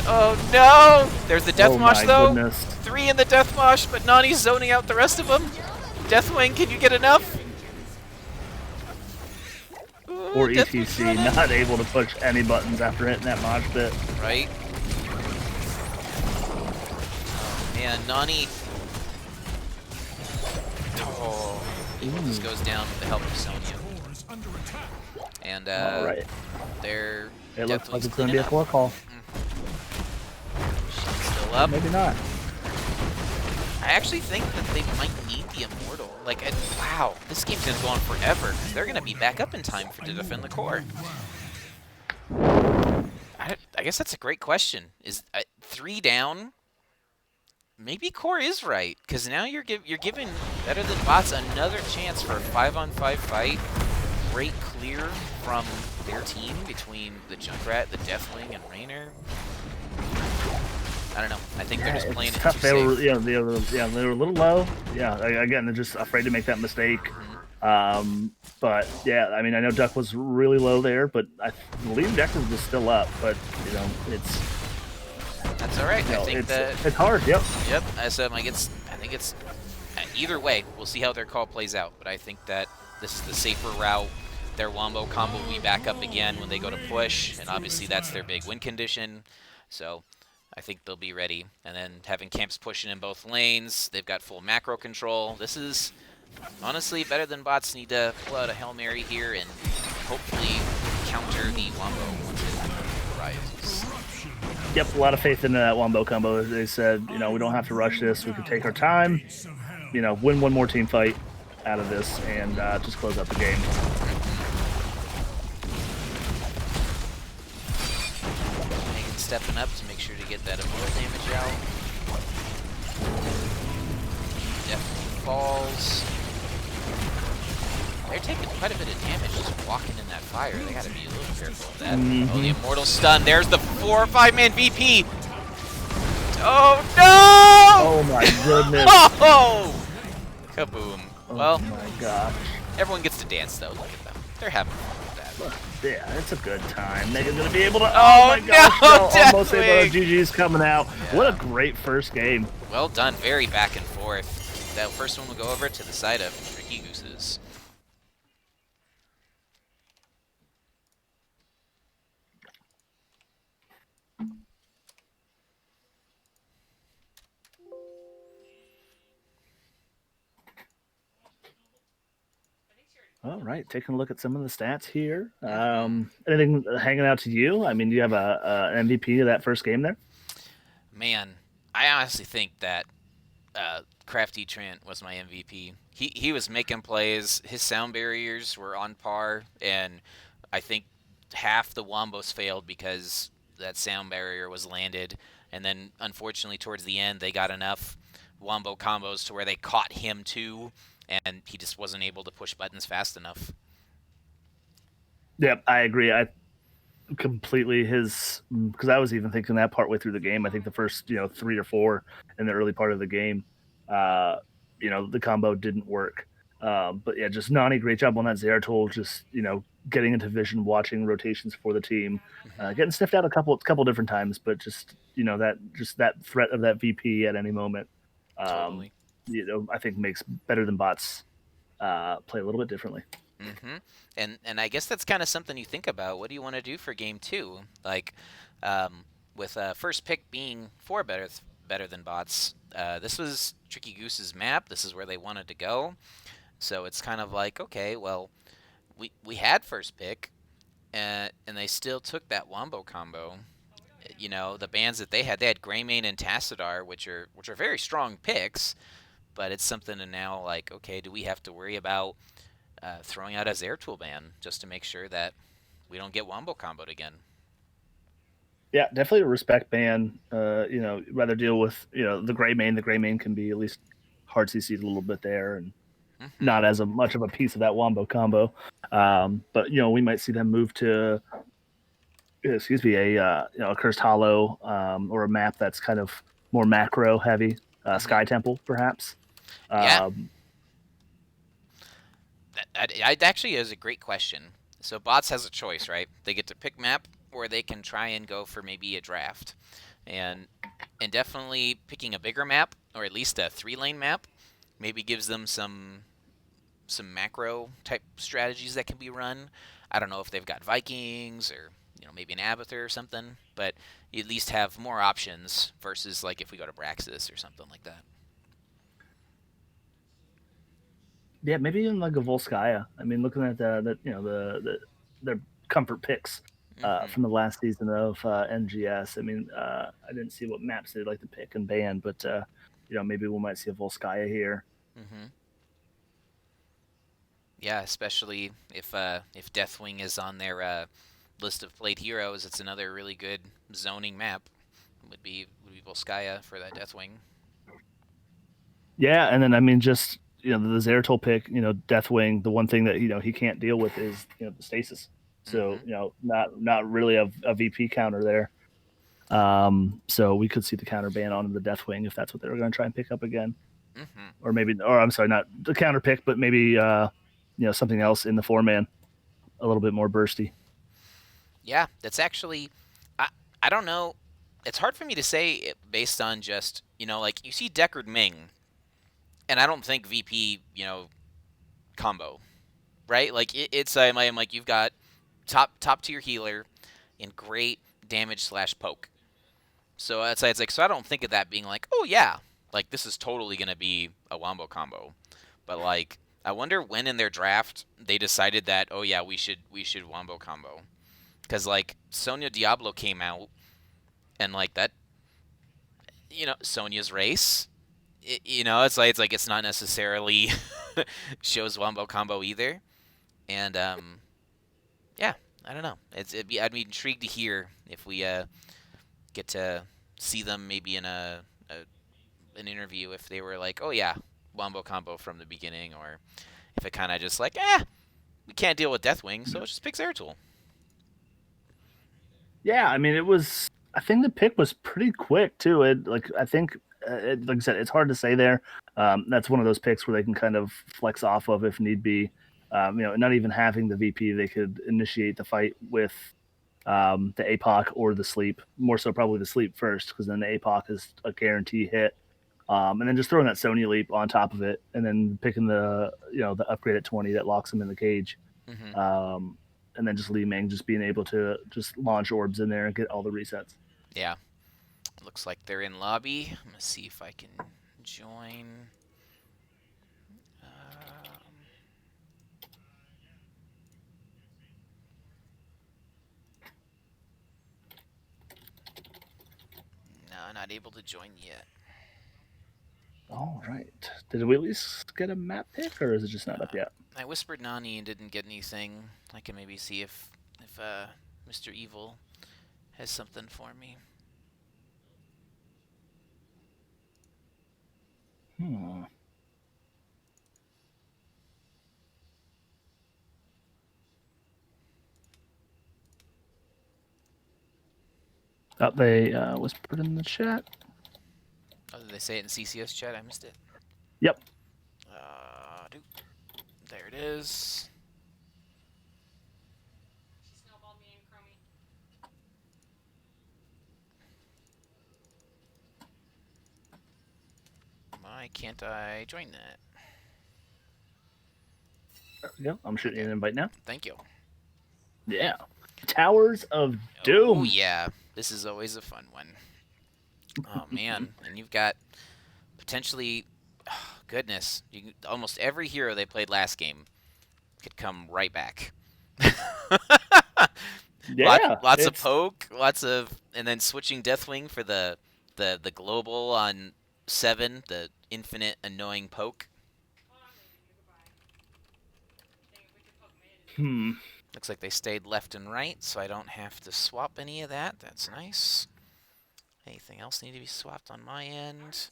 Oh no! There's the death mosh though. Goodness. 3 in the death mosh, but Nani's zoning out the rest of them. Deathwing, can you get enough? Or ETC, not able to push any buttons after hitting that mosh pit. Right. Oh man, Nani. Oh, this goes down with the help of Sonya. And right. they're it looks like it's going to be a core call. She's still up. Maybe not. I actually think that they might need the Immortal. Like, wow, this game's going to go on forever, because they're going to be back up in time to defend the core. I guess that's a great question. Is 3 down? Maybe core is right, because now you're giving Better Than Bots another chance for a 5-on-5 fight. Great clear from their team between the Junkrat, the Deathwing, and Rainer. I don't know. I think they're just playing it too safe. They were a little low. Yeah, again, they're just afraid to make that mistake. But yeah, I mean, I know Duck was really low there, but I believe Decker was still up. But it's that's all right. I think it's hard. Yep. Yep. So I think it's either way. We'll see how their call plays out. But I think that this is the safer route. Their wombo combo will be back up again when they go to push, and obviously that's their big win condition. So I think they'll be ready. And then having camps pushing in both lanes, they've got full macro control. This is honestly Better Than Bots need to pull out a Hail Mary here and hopefully counter the wombo once it arises. Yep, a lot of faith in that wombo combo. They said, we don't have to rush this. We can take our time, win one more team fight. out of this and just close out the game. Megan stepping up to make sure to get that immortal damage out. Definitely falls. They're taking quite a bit of damage just walking in that fire. They gotta be a little careful of that. Oh, the immortal stun. There's the 4 or 5-man VP. Oh no! Oh my goodness. Oh! Kaboom. Oh well, my gosh. Everyone gets to dance though. Look at them. They're having fun with that. Yeah, it's a good time. Megan's gonna be able to. Oh, my gosh! no, almost able to. GG's coming out. Yeah. What a great first game. Well done. Very back and forth. That first one will go over to the side of Tricky Gooses. All right, taking a look at some of the stats here. Anything hanging out to you? I mean, do you have an MVP of that first game there? Man, I honestly think that Crafty Trent was my MVP. He was making plays. His sound barriers were on par, and I think half the wombos failed because that sound barrier was landed. And then, unfortunately, towards the end, they got enough wombo combos to where they caught him too, and he just wasn't able to push buttons fast enough. Yep, I agree. I completely because I was even thinking that partway through the game. I think the first 3 or 4 in the early part of the game, the combo didn't work. But yeah, just Nani, great job on that Zeratul. Just getting into vision, watching rotations for the team, getting sniffed out a couple different times, but just that threat of that VP at any moment, Totally. I think makes better than bots play a little bit differently. Mm-hmm. And I guess that's kind of something you think about. What do you want to do for game 2? Like, with first pick being 4 better than bots. This was Tricky Goose's map. This is where they wanted to go. So it's kind of like, okay, well, we had first pick, and they still took that wombo combo. The bands that they had Greymane and Tassadar, which are very strong picks, but it's something to now like, okay, do we have to worry about throwing out a Zeratul ban just to make sure that we don't get wombo comboed again? Yeah, definitely a respect ban. Rather deal with the Greymane. The Greymane can be at least hard CC'd a little bit there, and not as much of a piece of that wombo combo. But we might see them move to, a Cursed Hollow, or a map that's kind of more macro heavy, Sky Temple perhaps. Yeah. That actually is a great question. So bots has a choice, right? They get to pick map, or they can try and go for maybe a draft, and definitely picking a bigger map, or at least a 3-lane map, maybe gives them some macro type strategies that can be run. I don't know if they've got Vikings or maybe an Abathur or something, but you at least have more options versus like if we go to Braxis or something like that. Yeah, maybe even like a Volskaya. I mean, looking at their comfort picks from the last season of NGS. I mean, I didn't see what maps they'd like to pick and ban, but maybe we might see a Volskaya here. Mm-hmm. Yeah, especially if Deathwing is on their list of played heroes, it's another really good zoning map. Would be Volskaya for that Deathwing. Yeah, and then I mean, just the Zeratul pick, Deathwing. The one thing that he can't deal with is the stasis. So not really a VP counter there. So we could see the counter ban on the Deathwing if that's what they were going to try and pick up again, or maybe, or I'm sorry, not the counter pick, but maybe something else in the 4-man, a little bit more bursty. Yeah, that's actually, I don't know. It's hard for me to say based on just like you see Deckard Ming, and I don't think VP combo, right? Like it's I'm like you've got top tier healer and great damage / poke. So it's like so I don't think of that being like, oh yeah, like this is totally gonna be a wombo combo. But like I wonder when in their draft they decided that, oh yeah, we should wombo combo. Because like Sonya Diablo came out, and like that, Sonya's race, it's like it's not necessarily shows Wombo Combo either. And yeah, I don't know. I'd be intrigued to hear if we get to see them maybe in a an interview if they were like, oh yeah, Wombo Combo from the beginning, or if it kind of just like, we can't deal with Deathwing, so let's just pick Zeratul. Yeah, I mean, it was. I think the pick was pretty quick too. I think, like I said, it's hard to say there. That's one of those picks where they can kind of flex off of if need be. Not even having the VP, they could initiate the fight with the APOC or the sleep. More so, probably the sleep first, because then the APOC is a guarantee hit. And then just throwing that Sonya leap on top of it, and then picking the upgrade at 20 that locks him in the cage. Mm-hmm. And then just Li Ming just being able to just launch orbs in there and get all the resets. Yeah, looks like they're in lobby. I'm gonna see if I can join. No, not able to join yet. All right. Did we at least get a map pick, or is it just not up yet? I whispered Nani and didn't get anything. I can maybe see if Mr. Evil has something for me. Oh, they whispered in the chat. Oh, did they say it in CCS chat? I missed it. Yep. There it is. Why can't I join that? There we go. I'm shooting you an invite now. Thank you. Yeah. Towers of Doom. Oh, yeah. This is always a fun one. Oh, man. And you've got potentially, goodness, almost every hero they played last game could come right back. Yeah. Lots of poke, and then switching Deathwing for the global on 7, the infinite annoying poke. Looks like they stayed left and right, so I don't have to swap any of that. That's nice. Anything else need to be swapped on my end?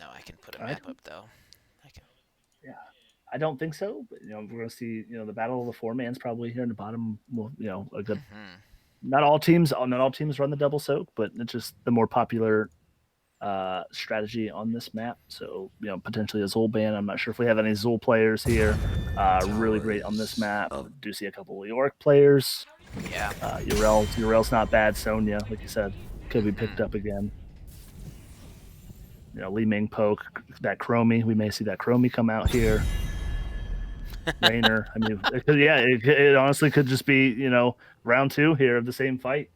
No, I can put a map up though. I can. Yeah, I don't think so. But we're gonna see. The battle of the 4-man's probably here in the bottom. Well, a good. Not all teams run the double soak, but it's just the more popular strategy on this map. So potentially a Zul ban. I'm not sure if we have any Zul players here. Really great on this map. Do see a couple of York players. Yeah. Urel's not bad. Sonya, like you said, could be picked up again. Li Ming poke, that Chromie. We may see that Chromie come out here. Rainer. I mean, it honestly could just be, round 2 here of the same fight.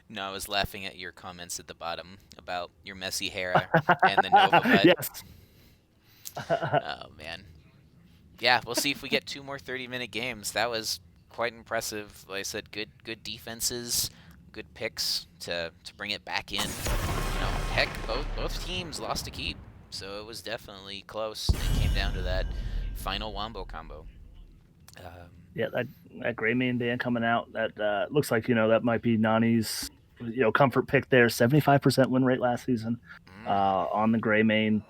No, I was laughing at your comments at the bottom about your messy hair and the Nova butt. Yes. Oh, man. Yeah, we'll see if we get 2 more 30-minute games. That was quite impressive. Like I said, good defenses, good picks to bring it back in. Heck, both teams lost a keep, so it was definitely close. It came down to that final Wombo combo. Yeah, that Gray main ban coming out, that looks like, that might be Nani's, comfort pick there. 75% win rate last season on the Gray main.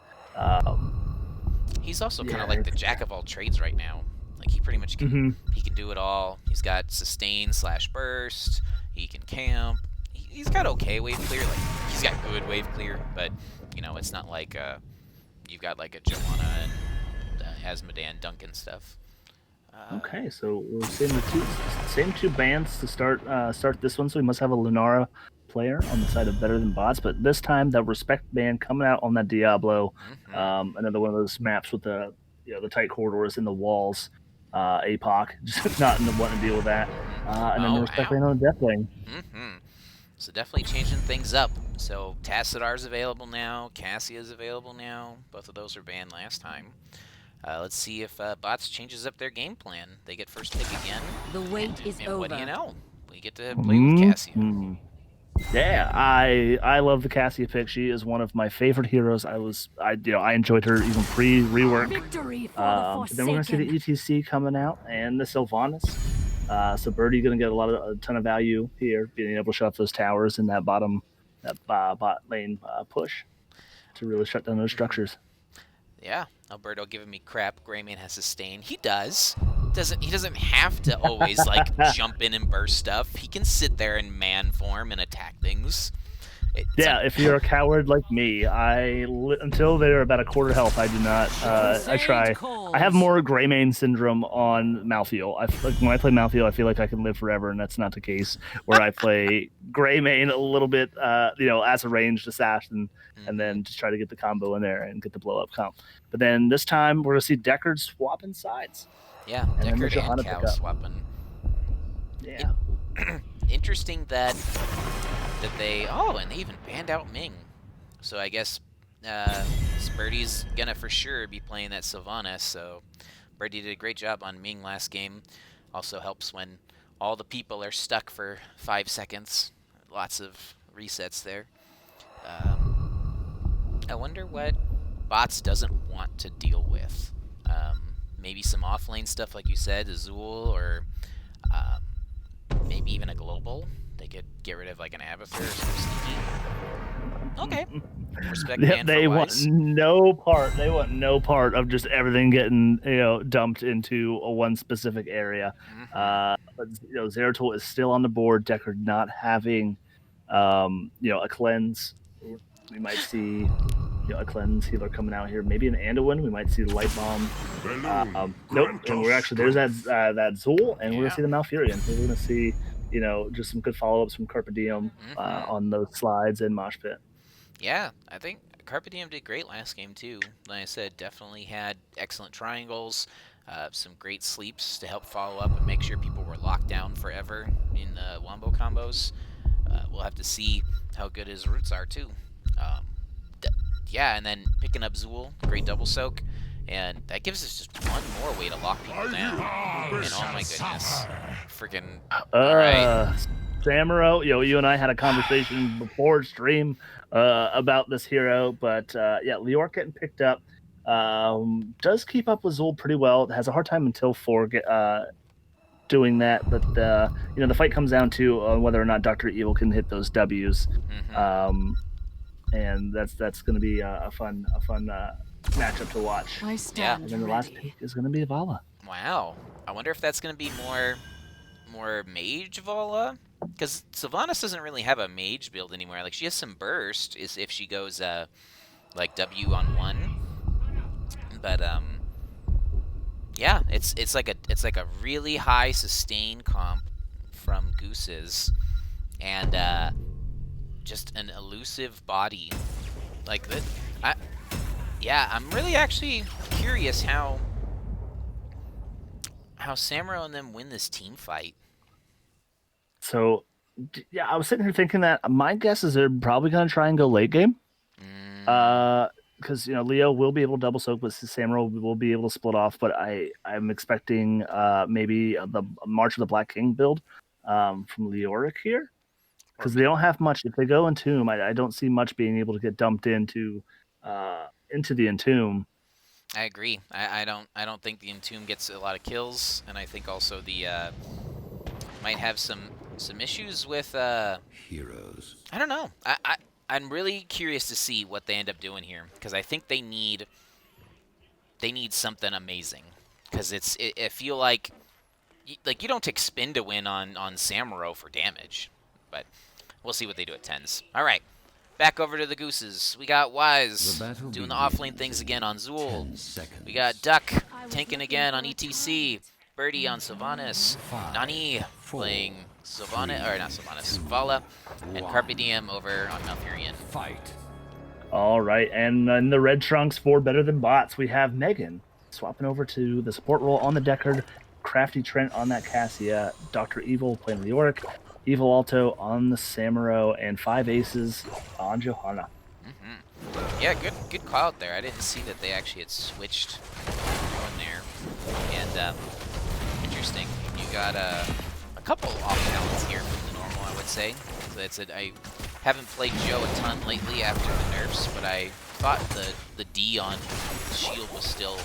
He's also kind of like the jack of all trades right now. Like, he pretty much can, he can do it all. He's got sustain / burst. He can camp. He's got okay wave clear. Like, he's got good wave clear, but, it's not like you've got like a Joanna and Asmodan Duncan stuff. Okay, so we're seeing the same two bans to start this one. So we must have a Lunara player on the side of Better Than Bots, but this time that Respect ban coming out on that Diablo. Another one of those maps with the the tight corridors in the walls. APOC just not wanting to deal with that. And then the Respect ban on the Deathwing. So definitely changing things up. So Tassadar's available now. Cassia's available now. Both of those were banned last time. Let's see if Bots changes up their game plan. They get first pick again. The wait is over. What do you know? We get to play with Cassia. Yeah, I love the Cassia pick. She is one of my favorite heroes. I enjoyed her even pre-rework. Victory for the But then we're gonna see the Forsaken. ETC coming out and the Sylvanas. So Birdie gonna get a ton of value here, being able to shut off those towers in that bot lane push to really shut down those Hmm. structures. Yeah, Alberto giving me crap. Greyman has sustain. He does. He doesn't have to always like jump in and burst stuff. He can sit there in man form and attack things. It's Yeah, if you're a coward like me, until they're about a quarter health, I do not. I Crusade try. I have calls. more Greymane syndrome on Malthael. Like when I play Malthael, I feel like I can live forever, and that's not the case. Where I play Greymane a little bit, as a ranged assassin, and hmm then just try to get the combo in there and get the blow up comp. But then this time we're gonna see Deckard swapping sides, Yeah, and then the Deckard and Johanna Cow pickup. swapping. Yeah. Interesting that they and they even banned out Ming. So I guess Birdie's gonna for sure be playing that Sylvanas. So Birdie did a great job on Ming last game. Also helps when all the people are stuck for 5 seconds. Lots of resets there. I wonder what Bots doesn't want to deal with. Maybe some offlane stuff, like you said, Azul, or maybe even a global. They could get rid of like an Abathur or something sneaky. Okay, respect Yep, ban for they want Wise. no part. They want no part of just everything getting dumped into a one specific area. Mm-hmm. But Zeratul is still on the board. Deckard not having a cleanse. We might see a cleanse healer coming out here. Maybe an Anduin. We might see the light bomb. Nope. And we're actually there's that Zool, and we're gonna Yeah. see the Malfurion. So we're gonna see just some good follow ups from Carpe Diem Mm-hmm. on those slides in Mosh Pit. Yeah, I think Carpe Diem did great last game too. Like I said, definitely had excellent triangles, some great sleeps to help follow up and make sure people were locked down forever in the wombo combos. We'll have to see how good his roots are too. Um, yeah, and then picking up Zool, great double soak, and that gives us just one more way to lock people down. And oh my goodness, freaking! All right. Uh, Samuro, you and I had a conversation before stream about this hero, but yeah, Lior getting picked up does keep up with Zul pretty well. Has a hard time until 4 doing that, but the fight comes down to whether or not Doctor Evil can hit those Ws, Mm-hmm. and that's going to be a fun matchup to watch. I Yeah. stand And then the last ready. pick is going to be Vala. Wow. I wonder if that's gonna be more mage Vala, because Sylvanas doesn't really have a mage build anymore. Like she has some burst, is if she goes like W on one, but yeah, it's like a really high sustain comp from Gooses, and just an elusive body like that. Yeah, I'm really actually curious how Samuro and them win this team fight. So, yeah, I was sitting here thinking that my guess is they're probably going to try and go late game. Mm, Because Leo will be able to double soak, but Samuel will be able to split off. But I'm expecting maybe the March of the Black King build from Leoric here, or because they don't have much. If they go Entomb, I don't see much being able to get dumped into the Entomb. I agree. I don't think the Entomb gets a lot of kills, and I think also the might have some issues with Heroes. I don't know. I'm really curious to see what they end up doing here, because I think they need something amazing, because I feel like you don't take spin to win on Samuro for damage, but we'll see what they do at tens. All right. Back over to the Gooses. We got Wise doing the offlane things again on Zool. 10 seconds. We got Duck tanking again on ETC. Birdie on Sylvanas. Nani playing Sylvanas, or not Sylvanas, Vala. And Carpe Diem over on Malfurion. Fight. All right, and in the red trunks for Better Than Bots, we have Megan swapping over to the support role on the Deckard, Crafty Trent on that Cassia, Dr. Evil playing Leoric, Evil Alto on the Samuro, and 5 aces on Johanna. Yeah, good call out there. I didn't see that they actually had switched on there. And interesting. You got a couple off balance here from the normal, I would say. I haven't played Joe a ton lately after the nerfs, but I thought the D on shield was still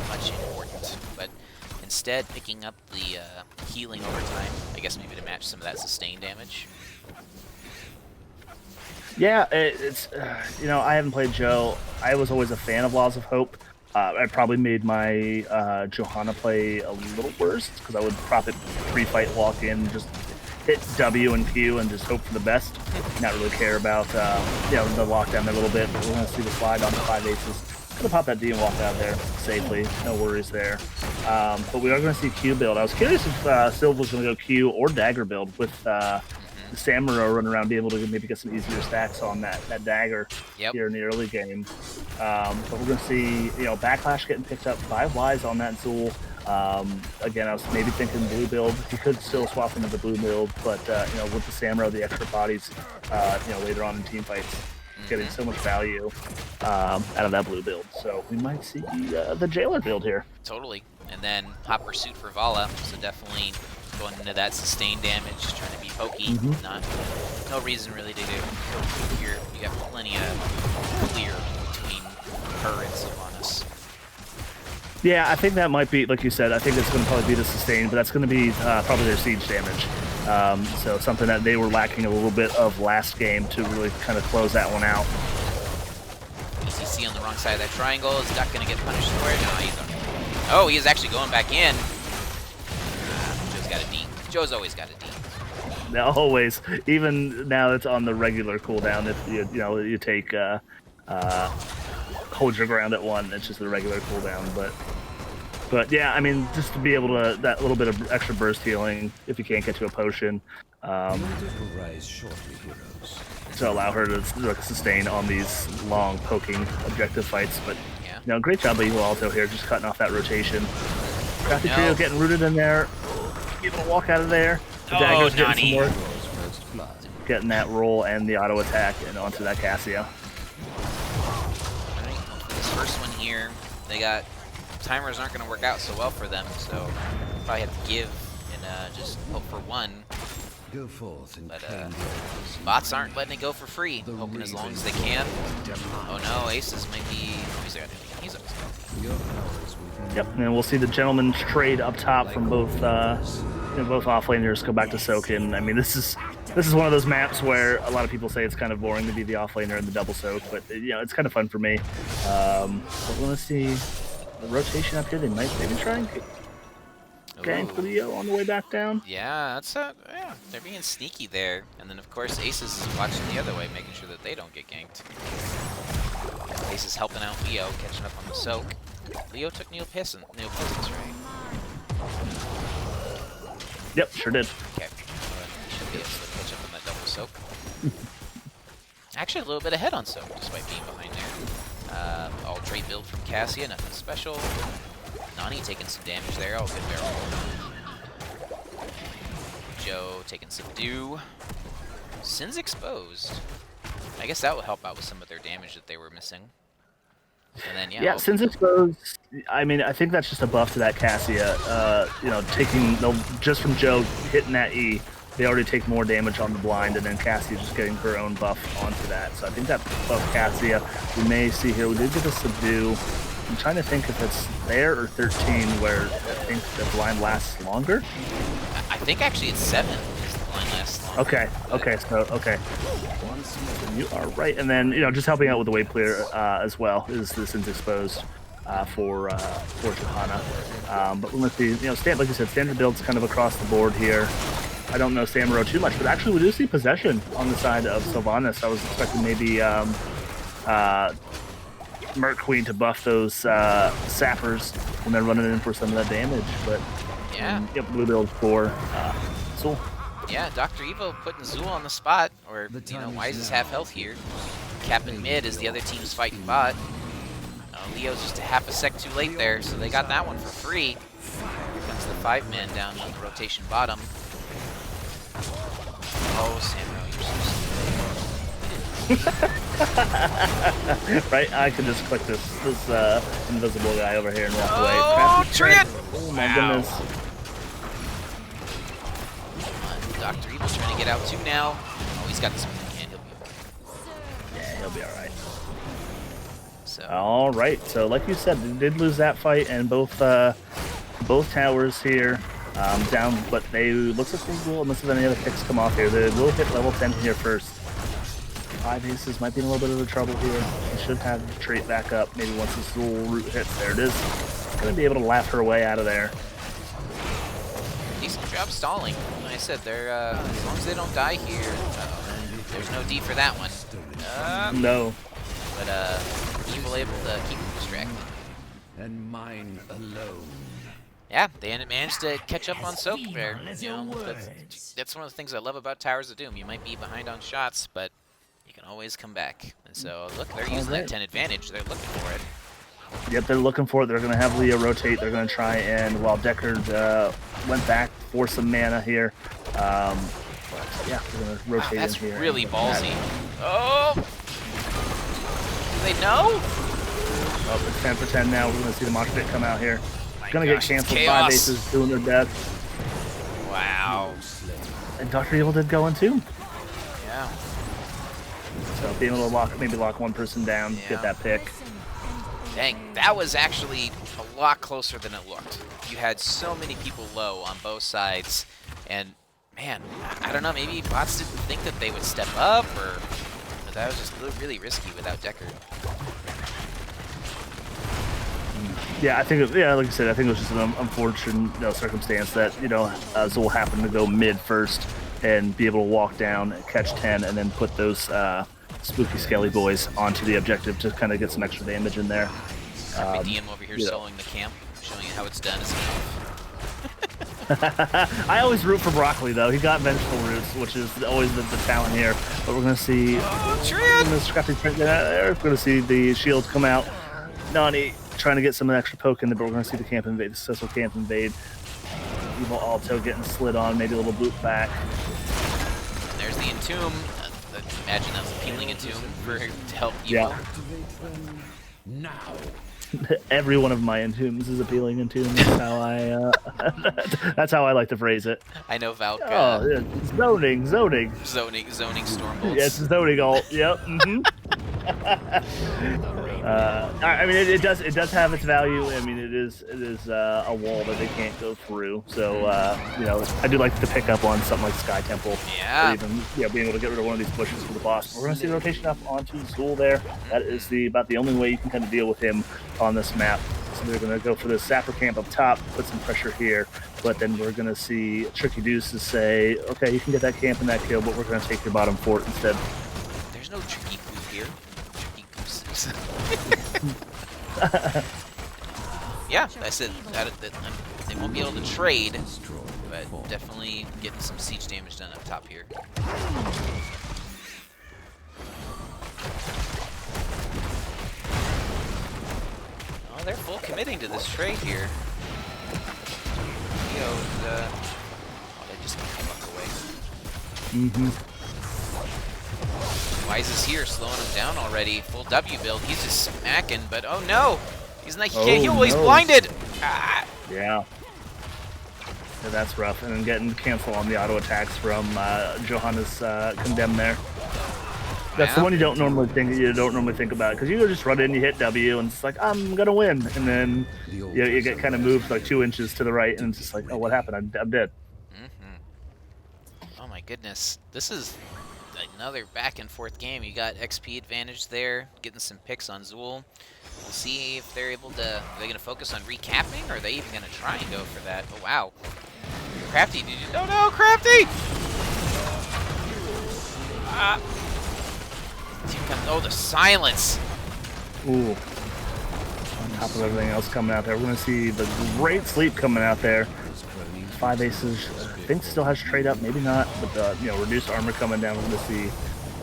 much important. But instead, picking up the healing over time, I guess maybe to match some of that sustain damage. Yeah, it's you know, I haven't played Joe. I was always a fan of Laws of Hope. I probably made my Johanna play a little worse because I would prop it pre-fight walk in, just hit W and Q and just hope for the best. Not really care about you know, the lockdown there a little bit. But we're gonna see the slide on the 5 aces. Gonna pop that D and walk out there safely. No worries there. But we are gonna see Q build. I was curious if Silva was gonna go Q or dagger build with the Samuro running around, be able to maybe get some easier stacks on that dagger here in the early game. But we're going to see, you know, Backlash getting picked up 5 Ys on that Zool. Again, I was maybe thinking blue build. He could still swap into the blue build, but, you know, with the Samuro, the extra bodies, you know, later on in team fights, getting so much value out of that blue build. So we might see the Jailer build here. Totally. And then hot pursuit for Vala, so definitely going into that sustained damage, trying to be pokey. No reason really to go here. You got plenty of clear between her and Sylvanas. Yeah, I think that might be, like you said, I think it's going to probably be the sustain, but that's going to be probably their siege damage. So something that they were lacking a little bit of last game to really kind of close that one out. ECC on the wrong side of that triangle. Is Duck going to get punished for it? No, he's okay. Oh, he is actually going back in. Joe's got a D. Joe's always got a D. Now, always, even now it's on the regular cooldown. If you take hold your ground at 1, it's just the regular cooldown. But yeah, I mean, just to be able to that little bit of extra burst healing if you can't get to a potion, to allow her to sustain on these long poking objective fights. But you know, great job by Evil Alto here, just cutting off that rotation. Crafty Trio getting rooted in there, able to walk out of there. The Dagger's getting some more, getting that roll and the auto attack and onto that Cassia. This first one here, they got timers aren't going to work out so well for them, so probably have to give and just hope for one. Go forth and but bots aren't letting it go for free, hoping as long as they can. Oh no, Aces might be. He's up. Yep, and we'll see the gentleman's trade up top from both both offlaners go back to Soakin. I mean, this is one of those maps where a lot of people say it's kind of boring to be the offlaner and the double soak, but you know, it's kind of fun for me. But we're gonna see the rotation up here. They might maybe try and gank Leo on the way back down. Yeah, that's yeah, they're being sneaky there. And then of course Aces is watching the other way, making sure that they don't get ganked. Aces helping out Leo, catching up on the soak. Leo took Neopissons, right? Yep, sure did. Okay. Should be able to catch up on that double soak. Actually, a little bit ahead on soak, despite being behind there. All trait build from Cassia, nothing special. Nani taking some damage there. Oh, good barrel. Joe taking Subdue. Sin's exposed. I guess that will help out with some of their damage that they were missing. And then, yeah, Sin's exposed. I mean, I think that's just a buff to that Cassia. You know, just from Joe hitting that E, they already take more damage on the blind, and then Cassia just getting her own buff onto that. So I think that buff Cassia we may see here. We did get a Subdue. I'm trying to think if it's there or 13, where I think the blind lasts longer. I think actually it's 7. The blind lasts longer. Okay. You are right. And then, you know, just helping out with the wave clear as well is the Sin's exposed for Johanna. But we're going to see, you know, like you said, standard builds kind of across the board here. I don't know Samuro too much, but actually we do see possession on the side of Sylvanas. I was expecting maybe Merc Queen to buff those sappers and then running in for some of that damage. But yeah, blue build for Zool. Yeah, Dr. Evo putting Zool on the spot, or you know, Wise is half health here. Capping mid as the other team's fighting bot. Leo's just a half a sec too late there, so they got that one for free. Here comes the 5-man down on the rotation bottom. Oh, Samuel, you're so stupid. Right, I can just click this invisible guy over here and walk away. Oh, Trit! Oh my goodness. Dr. Evil trying to get out too now. Oh, he's got this can. He'll be okay. Yeah, he'll be all right. So. All right. So, like you said, they did lose that fight, and both towers here down. But they looks like they will, unless there's any other picks come off here. They will hit level 10 here first. 5 aces might be in a little bit of trouble here. They should have the trait back up. Maybe once this dual root hits, there it is. Gonna be able to laugh her way out of there. Decent job stalling. Like I said, they're as long as they don't die here. There's no D for that one. No. But Evil able to keep him distracted. And mine alone. Yeah, they managed to catch up on Soak there. You know, that's one of the things I love about Towers of Doom. You might be behind on shots, but you can always come back. And so, look, they're using that 10 advantage. They're looking for it. Yep, they're looking for it. They're going to have Leah rotate. They're going to try and, while Deckard went back for some mana here. Yeah, they're going to rotate that's in here. really ballsy. Oh! Do they know? Oh, it's 10 for 10 now. We're going to see the Mosh Pit come out here. My Going to get gosh, canceled. it's 5 chaos. aces doing their best. Wow. And Dr. Evil did go in too. Yeah. So being able to maybe lock one person down, Yeah. get that pick. Dang, that was actually a lot closer than it looked. You had so many people low on both sides, and man, I don't know, maybe bots didn't think that they would step up, or but that was just really risky without Deckard. Yeah, I think, like I said, I think it was just an unfortunate circumstance that, Zul happened to go mid first and be able to walk down, catch 10, and then put those spooky skelly boys onto the objective to kind of get some extra damage in there. DM over here soloing the camp, showing you how it's done as I always root for Broccoli, though. He got Vengeful Roots, which is always the talent here. But we're going to see... We're going to see the shield come out. Nani trying to get some extra poke in there, but we're going to see the camp invade, the successful camp invade. Evil Alto getting slid on, maybe a little boot back. And there's the Entomb. Imagine that's appealing Entomb to help Evil. Yeah. Now. Every one of my Entombs is appealing Entombs. That's how that's how I like to phrase it. I know Valk. Oh, yeah. Zoning zoning Stormbolts. Yes, zoning alt. Yep. I mean, it does have its value. I mean, it is a wall that they can't go through. So I do like to pick up on something like Sky Temple. Yeah. Or even being able to get rid of one of these bushes for the boss. We're going to see the rotation up onto Zul there. That is about the only way you can kind of deal with him on this map. So they're going to go for the Sapper camp up top, put some pressure here, but then we're going to see Tricky Gooses say, okay, you can get that camp and that kill, but we're going to take your bottom fort instead. There's no Tricky Goose here. Tricky Gooses. Yeah, that's it. They won't be able to trade, but definitely getting some siege damage done up top here. Oh, they're full committing to this trade here. They just walk away. Wise is here, slowing him down already. Full W build. He's just smacking, but oh no! He's like, he can't heal. He's blinded! Ah. Yeah. So that's rough. And then getting cancel on the auto attacks from Johanna's Condemn there. That's the one you don't normally think about, because you just run in, you hit W, and it's like, I'm gonna win, and then you get kind of moved like 2 inches to the right, and it's just like, oh, what happened? I'm dead. Oh my goodness, this is another back and forth game. You got XP advantage there, getting some picks on Zul. We'll see if they're able to. Are they gonna focus on recapping, or are they even gonna try and go for that? Oh wow, Crafty, did you? No, Crafty! Oh, the silence! Ooh. On top of everything else coming out there, we're going to see the great sleep coming out there. 5 aces, I think still has trade up, maybe not, but reduced armor coming down. We're going to see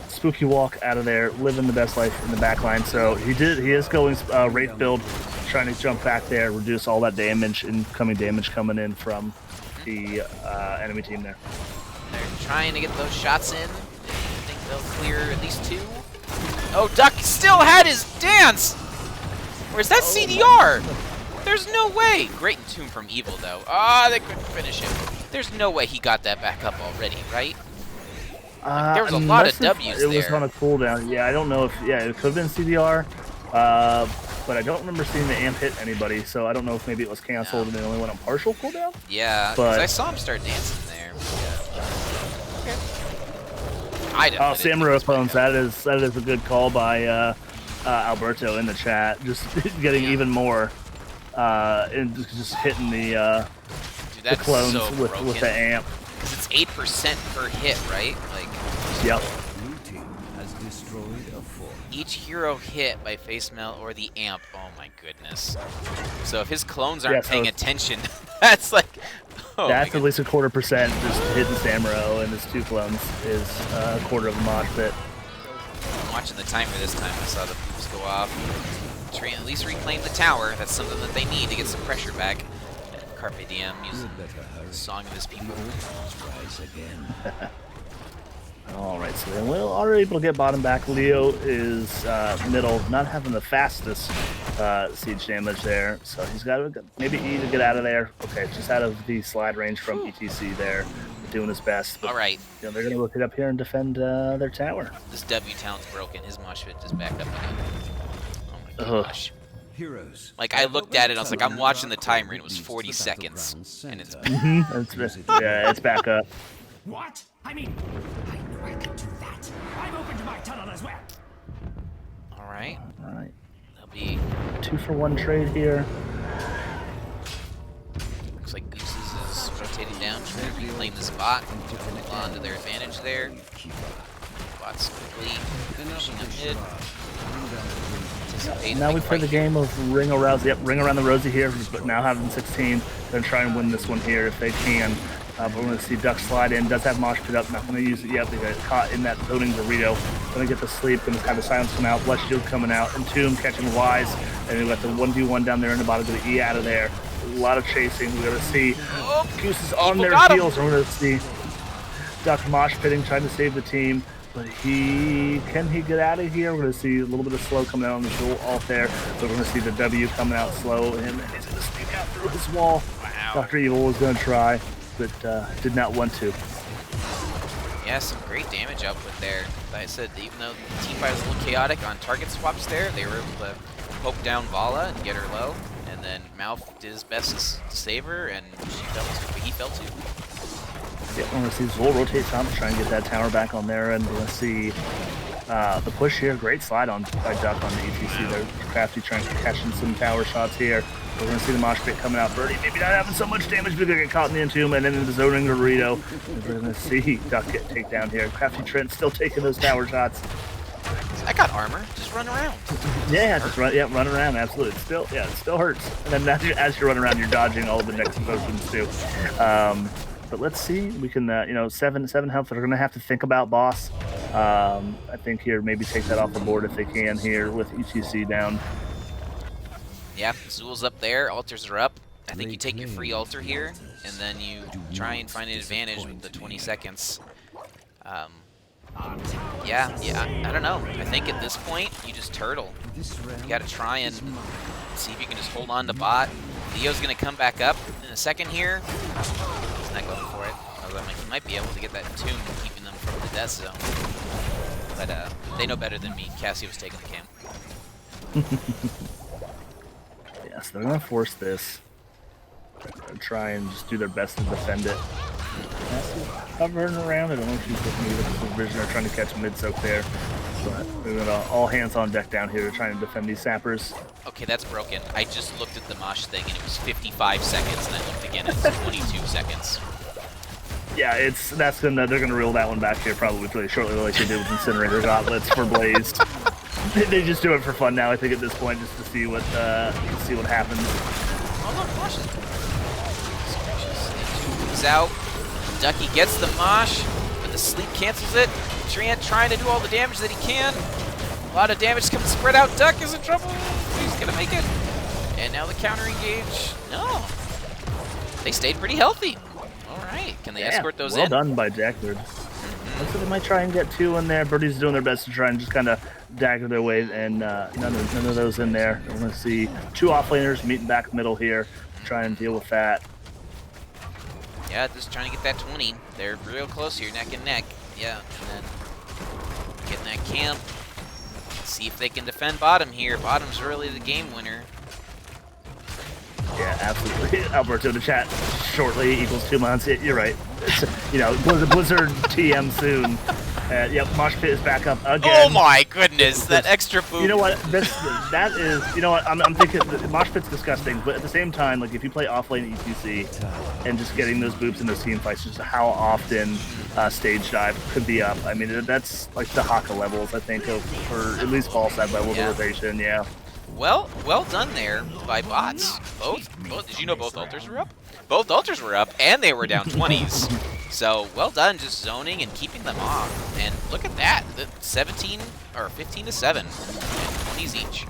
Spooky Walk out of there, living the best life in the back line. So he is going Wraith build, trying to jump back there, reduce all that damage, incoming damage coming in from the enemy team there. They're trying to get those shots in. I think they'll clear at least 2. Oh, Duck still had his dance! Where's that CDR? There's no way! Great Entomb from Evil, though. Ah, they couldn't finish it. There's no way he got that back up already, right? Like, there was a lot of W's there. It was on a cooldown. Yeah, I don't know if... Yeah, it could have been CDR. But I don't remember seeing the amp hit anybody, so I don't know if maybe it was canceled and it only went on partial cooldown. Yeah, because I saw him start dancing there. Yeah. Okay. Oh, Samurai phones. That is a good call by Alberto in the chat. Just getting even more, and just hitting the clones so with the amp. Because it's 8% per hit, right? Like. Yep. Each hero hit by face melt or the amp. Oh my goodness. So if his clones aren't paying attention, that's like... Oh, that's at least a 0.25% just hitting Samuro, and his 2 clones is a quarter of a mosh pit. I'm watching the timer this time. I saw the poops go off. Tree at least reclaim the tower. That's something that they need to get some pressure back. And Carpe Diem using the song of his people. Alright, so then we'll are able to get bottom back. Leo is middle, not having the fastest siege damage there, so he's got to maybe E to get out of there. Okay, just out of the slide range from ETC there, doing his best. But, alright. You know, they're going to look it up here and defend their tower. This W town's broken. His mosh pit just backed up again. Oh my gosh. Heroes. Like, I looked at it, I was like, I'm watching the timer, and it was 40 seconds. And it's... Yeah, it's back up. What? I mean, I knew I could do that. I'm open to my tunnel as well. Alright. Alright. That'll be 2-for-1 trade here. Looks like Gooses is rotating down, trying to reclaim this bot. Hold on to their advantage there. Bots quickly pushing up mid. Now we play the game of Ring Arouse. Yep, Ring Around the Rosie here, but now having 16. They're going to try and win this one here if they can. But we're going to see Duck slide in. Does have Mosh Pit up. Not going to use it yet. They got caught in that zoning burrito. Going to get the sleep. Going to have the silence come out. Bless Shield coming out. Entomb catching Wise. And we got the 1v1 down there in the bottom. Going to E out of there. A lot of chasing. We're going to see Gooses on their heels. We're going to see Duck Mosh Pitting trying to save the team. But can he get out of here? We're going to see a little bit of slow coming out on the dual alt there. So we're going to see the W coming out slow. And he's going to sneak out through his wall. Wow. Dr. Evil was going to try, but did not want to. Yeah, some great damage output there. Like I said, even though the team fight was a little chaotic on target swaps there, they were able to poke down Vala and get her low. And then Malf did his best to save her, and she fell too, but he fell too. Yeah, we're going to see Zol rotate top to try and get that tower back on there, and we're going to see the push here. Great slide on by Duck on the ETC there. Crafty trying to catch in some tower shots here. We're going to see the mosh pit coming out. Birdie maybe not having so much damage, but going to get caught in the Entomb and then into the zoning burrito. We're going to see Duck get takedown here. Crafty Trent still taking those tower shots. I got armor. Just run around. Yeah, just run. Yeah, run around. Absolutely. It still hurts. And then as you run around, you're dodging all of the next potions too. But let's see. We can, seven health. They're going to have to think about boss. I think here maybe take that off the board if they can here with ETC down. Yeah, Zool's up there. Altars are up. I think you take your free altar here, and then you try and find an advantage with the 20 seconds. Yeah, I don't know. I think at this point, you just turtle. You got to try and see if you can just hold on to bot. Leo's going to come back up in a second here. He's not going for it. Although he might be able to get that tomb, keeping them from the death zone. But they know better than me. Cassie was taking the camp. Yes, they're going to force this. They'll try and just do their best to defend it. Hovering around. I don't know if she's looking either for vision or trying to catch mid-soak there. But we've got all hands on deck down here trying to defend these sappers. Okay, that's broken. I just looked at the mosh thing and it was 55 seconds, and I looked again and it's 22 seconds. Yeah, they're gonna reel that one back here probably pretty shortly, like they did with Incinerator Gauntlets for Blazed. They just do it for fun now, I think, at this point, just to see what happens. Oh look, mosh is moves out. Ducky gets the mosh, but the sleep cancels it. Trant trying to do all the damage that he can. A lot of damage coming spread out. Duck is in trouble. He's gonna make it. And now the counter engage. No. They stayed pretty healthy. All right. Can they escort those in? Well done by Jackbird. Looks like they might try and get 2 in there. Birdie's doing their best to try and just kind of dagger their way, and none of those in there. We're going to see 2 offlaners meeting back middle here, try and deal with that. Yeah, just trying to get that 20. They're real close here, neck and neck. Yeah, and then getting that camp. See if they can defend bottom here. Bottom's really the game winner. Yeah, absolutely. Alberto in the chat shortly equals 2 months. You're right. It's, you know, Blizzard TM soon. Yep, Mosh Pit is back up again. Oh my goodness, that extra boot. You know what? That is. You know what? I'm thinking Mosh Pit's disgusting, but at the same time, like if you play offlane ETC and just getting those boops in those team fights, just how often stage dive could be up. I mean, that's like the Haka levels, I think, for at least ball side level rotation. Yeah. Well done there by bots. Both. Did you know both altars were up? Both altars were up, and they were down 20s. So well done, just zoning and keeping them off. And look at that, the 17 or 15 to 7, and 20s each.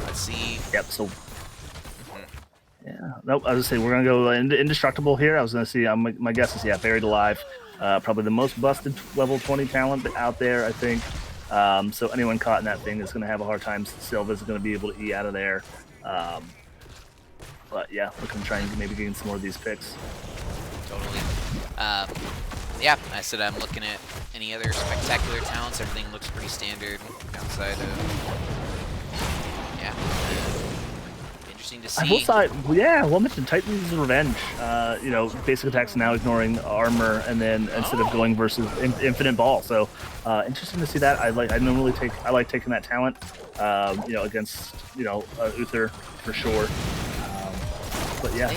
Let's see. Yep. So. Yeah. Nope. I was gonna say we're gonna go indestructible here. I was gonna see. My guess is buried alive. Probably the most busted level 20 talent out there, I think. So anyone caught in that thing is going to have a hard time. Silva's going to be able to eat out of there. But yeah, looking to try and maybe gain some more of these picks. Totally. Yeah, I said I'm looking at any other spectacular talents. Everything looks pretty standard outside of... Yeah. Interesting to see. I will say, yeah, we'll mention Titan's Revenge. You know, basic attacks now ignoring armor, and then instead of going versus infinite ball. So interesting to see that. I like taking that talent. You know, against Uther for sure. But yeah,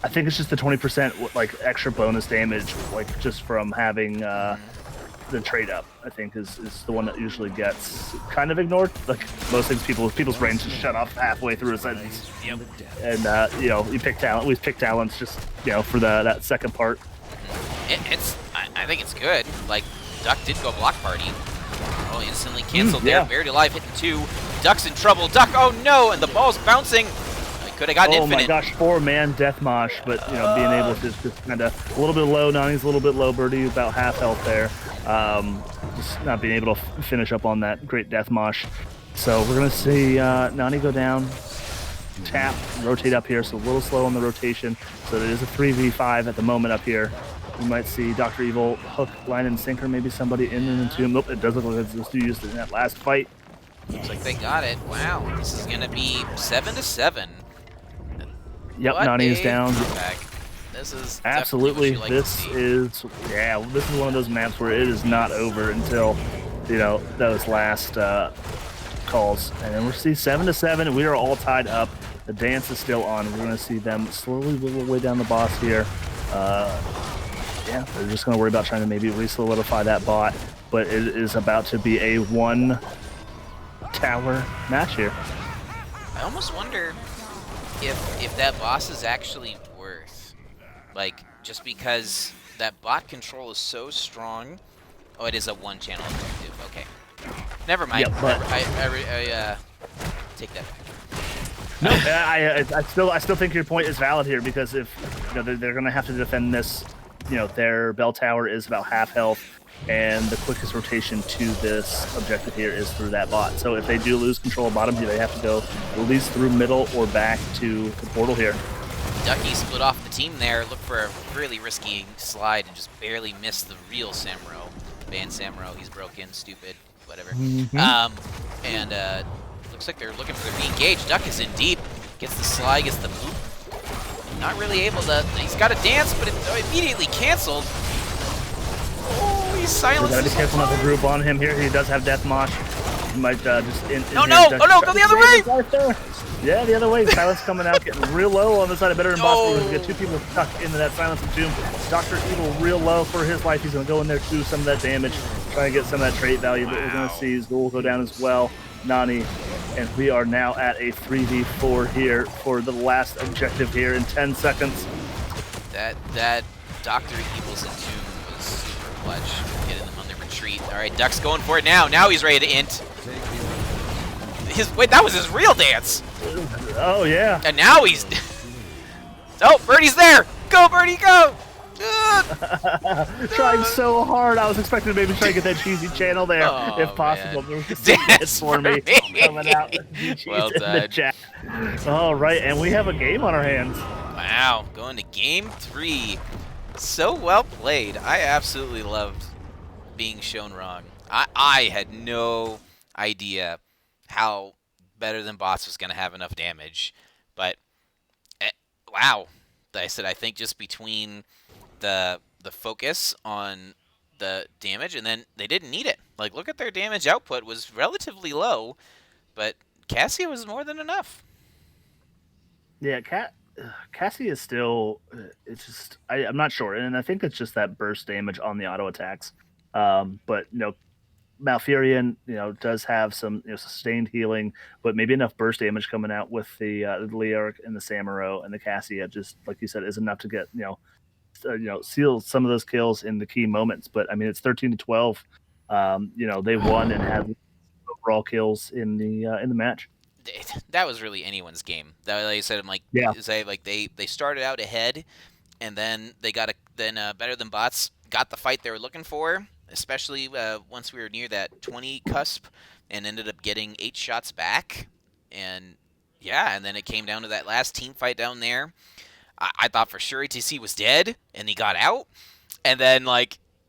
I think it's just the 20% like extra bonus damage, like just from having the trade up. I think is the one that usually gets kind of ignored. Like most things, people's brains just shut off halfway through a sentence. Yep. And you know, you pick talent. We pick talents just for that second part. I think it's good. Like Duck did go block party. Oh, instantly canceled there. Buried alive hitting 2. Duck's in trouble. Duck, oh no, and the ball's bouncing. Could have gotten infinite. Oh my gosh, 4-man death mosh, but being able to just kind of a little bit low. Nani's a little bit low. Birdie about half health there. Just not being able to finish up on that great death mosh. So we're gonna see Nani go down, tap, rotate up here. So a little slow on the rotation. So it is a 3v5 at the moment up here. We might see Dr. Evil hook, line, and sinker. Maybe somebody in and into him. Nope, it doesn't look like it's used in that last fight. Looks like they got it. Wow, this is gonna be 7 to 7. Yep, Nani is down. This is absolutely. This is one of those maps where it is not over until those last calls, and then we'll see 7 to 7. We are all tied up. The dance is still on. We're going to see them slowly wiggle way down the boss here. Yeah, they're just going to worry about trying to maybe re-solidify that bot, but it is about to be a 1 tower match here. I almost wonder if that boss is actually worth, like, just because that bot control is so strong. Oh, it is a 1-channel objective. Okay, never mind. Yep, but I take that back. No, I still think your point is valid here, because if they're going to have to defend this, their bell tower is about half health, and the quickest rotation to this objective here is through that bot. So if they do lose control of bottom, they have to go at least through middle or back to the portal here. Ducky split off the team there, looked for a really risky slide and just barely missed the real Samro. Ban Samro, he's broken, stupid, whatever. And looks like they're looking for their re-engage. Duck is in deep, gets the slide, gets the boop. Not really able to, he's got a dance, but it immediately canceled. Oh, he's silenced. Gotta be careful not to group on him here. He does have death mosh. He might just oh no, go the other way! Yeah, the other way. Silence coming out, getting real low on the side of Better and Boss. We're gonna get 2 people stuck into that Silence and Tomb. Dr. Evil real low for his life. He's gonna go in there, do some of that damage, try to get some of that trait value, but we're gonna see Zool go down as well. Nani, and we are now at a 3v4 here for the last objective here in 10 seconds. That Dr. Evil's in Tomb was super clutch, getting them on the retreat. All right, Duck's going for it now. Now he's ready to int. Wait, that was his real dance. Oh yeah. And now he's. Oh, Birdie's there. Go, Birdie, go. Trying so hard. I was expecting to maybe try to get that cheesy channel there, Oh, if possible. man. There was just some Dance hits for for me me. coming out with GG's Well in the done. chat. All right, and we have a game on our hands. Wow, going to game 3. So well played. I absolutely loved being shown wrong. I had no idea how better than Bots was going to have enough damage. But, wow. I said, I think just between the focus on the damage, and then they didn't need it. Like, look at their damage output was relatively low, but Cassia was more than enough. Yeah, Cassie is still. It's just I'm not sure, and I think it's just that burst damage on the auto attacks. But Malfurion, does have some sustained healing, but maybe enough burst damage coming out with the Leoric and the Samuro and the Cassia, just like you said, is enough to get seal some of those kills in the key moments. But I mean, it's 13-12. They won and had overall kills in the match. That was really anyone's game. That, like I said, I'm like, Yeah. they started out ahead, and then they got better than Bots got the fight they were looking for, especially once we were near that 20 cusp, and ended up getting 8 shots back, and yeah, and then it came down to that last team fight down there. I thought for sure ATC was dead, and he got out, and then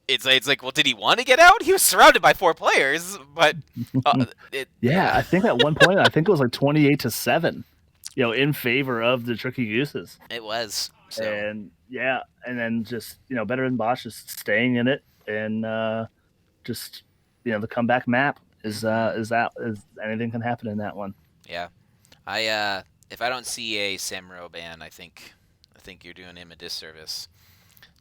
it's like, well, did he want to get out? He was surrounded by 4 players, but I think at one point, I think it was like 28-7, in favor of the Tricky Gooses. It was. So. And and then just better than Bosch just staying in it, and just the comeback map is anything can happen in that one. Yeah, if I don't see a Samuro ban, I think you're doing him a disservice.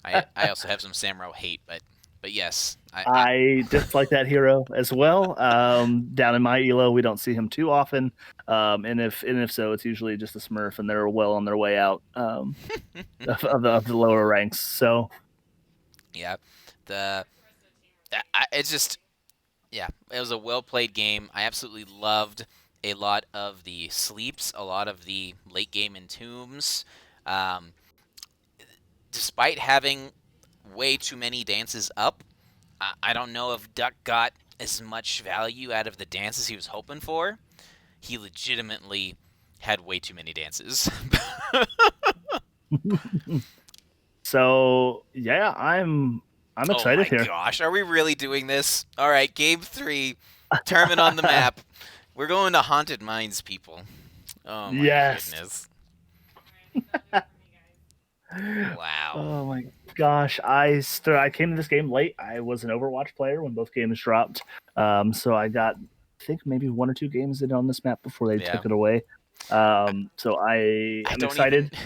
I also have some Samuro hate, but yes, I dislike that hero as well. Down in my elo, we don't see him too often, and if so, it's usually just a Smurf, and they're well on their way out of the lower ranks. So yeah, it's just it was a well played game. I absolutely loved a lot of the sleeps, a lot of the late game entombs. Despite having way too many dances up, I don't know if Duck got as much value out of the dances he was hoping for. He legitimately had way too many dances. So yeah, I'm excited here. Oh my gosh, are we really doing this? All right, game 3, tournament on the map. We're going to Haunted Mines, people. Oh my goodness. Wow. Oh my gosh, I came to this game late. I was an Overwatch player when both games dropped, so I got I think maybe 1 or 2 games in on this map before they took it away. So I'm excited.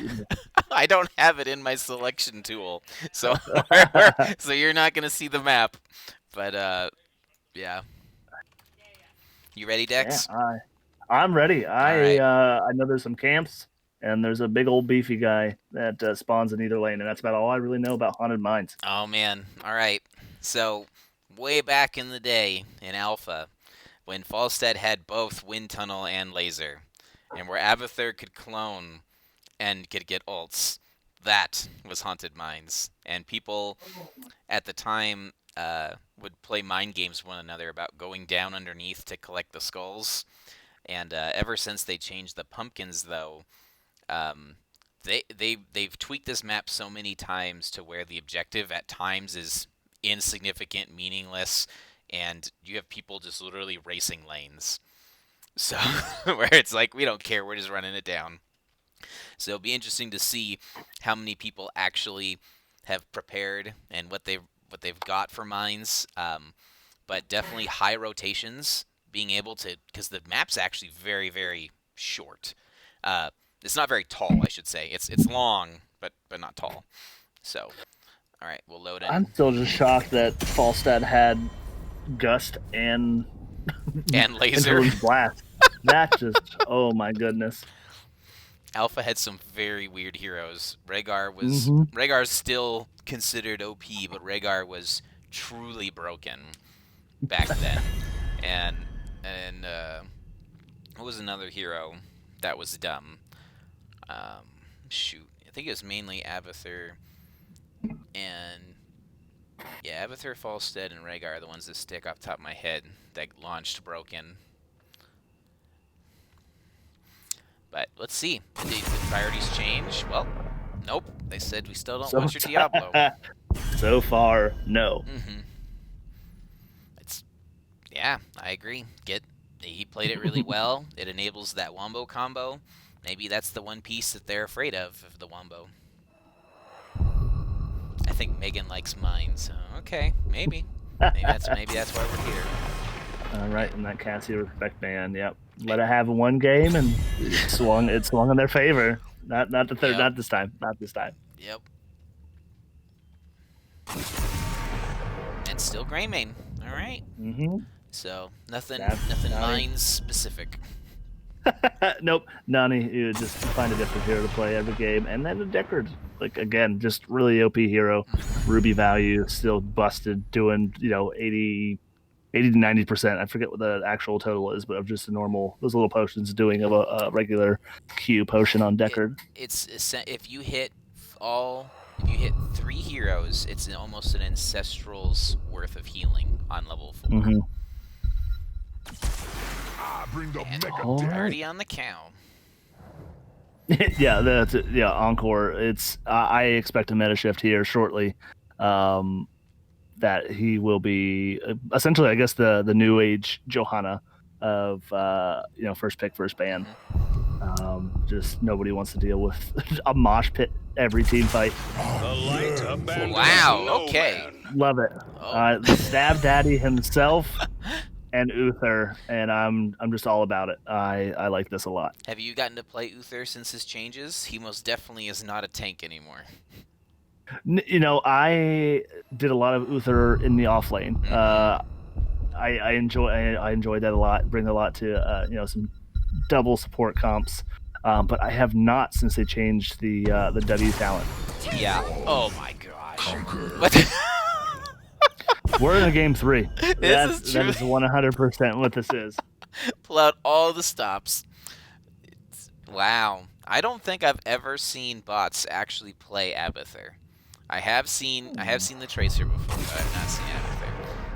I don't have it in my selection tool, so so you're not gonna see the map. But yeah. You ready, Dex? Yeah, I'm ready. I know there's some camps, and there's a big old beefy guy that spawns in either lane, and that's about all I really know about Haunted Mines. Oh man! All right. So way back in the day in Alpha, when Falstad had both Wind Tunnel and Laser, and where Abathur could clone and could get ults, that was Haunted Mines. And people at the time would play mind games with one another about going down underneath to collect the skulls. And ever since they changed the pumpkins, though, they've tweaked this map so many times to where the objective at times is insignificant, meaningless, and you have people just literally racing lanes. So where it's like, we don't care, we're just running it down. So it'll be interesting to see how many people actually have prepared and what they've got for mines. But definitely high rotations, being able to, because the map's actually very, very short. It's not very tall, I should say. It's long, but not tall. So, all right, we'll load in. I'm still just shocked that Falstad had Gust and Laser Blast. That just, oh my goodness. Alpha had some very weird heroes. Rhaegar's still considered OP, but Rhaegar was truly broken back then. and what was another hero that was dumb? Shoot, I think it was mainly Abathur. And yeah, Abathur, Falstead, and Rhaegar are the ones that stick off the top of my head that launched broken. But let's see. Did the priorities change? Well, nope. They said we still don't want your Diablo. So far, no. It's yeah, I agree. He played it really well. It enables that wombo combo. Maybe that's the one piece that they're afraid of the wombo. I think Megan likes mine, so okay, maybe that's why we're here. All right, and that Cassie respect ban. Yep, let it have one game, and it swung in their favor. Not the third. Yep. Not this time. Not this time. Yep. And still Greymane. All right. So nothing mine specific. Nope, Nani. You just find a different hero to play every game, and then a Deckard. Like again, just really OP hero. Ruby value still busted, doing 80 to 90%. I forget what the actual total is, but of just a normal those little potions doing of a regular Q potion on Deckard. If you hit 3 heroes, it's almost an ancestral's worth of healing on level 4. Bring the mega already on the cow. Yeah, that's it. Yeah, Encore. It's I expect a meta shift here shortly. That he will be essentially, I guess, the new age Johanna of first pick, first ban. Just nobody wants to deal with a mosh pit every team fight. Wow. Okay. Love it. The Stab Daddy himself. And Uther, and I'm just all about it. I like this a lot. Have you gotten to play Uther since his changes? He most definitely is not a tank anymore. I did a lot of Uther in the off lane. I enjoyed that a lot. Bring a lot to some double support comps. But I have not since they changed the W talent. Yeah. Oh my gosh. What? We're in a game 3. That is true. 100% what this is. Pull out all the stops. Wow. I don't think I've ever seen bots actually play Abathur. I have seen the Tracer before, but I've not seen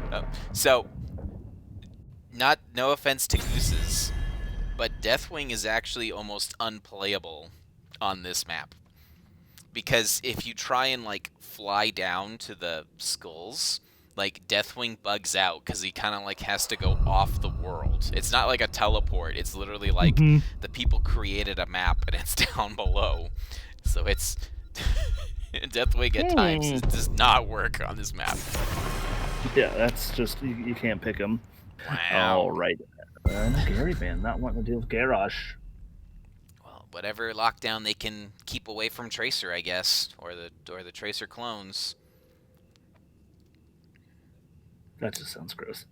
Abathur. So, no offense to Gooses, but Deathwing is actually almost unplayable on this map. Because if you try and fly down to the skulls, Deathwing bugs out because he kind of has to go off the world. It's not like a teleport. It's literally the people created a map and it's down below. So it's Deathwing at times does not work on this map. Yeah, that's just you can't pick him. Wow. All right, Gary man, not wanting to deal with Garrosh. Well, whatever lockdown they can keep away from Tracer, I guess, or the Tracer clones. That just sounds gross.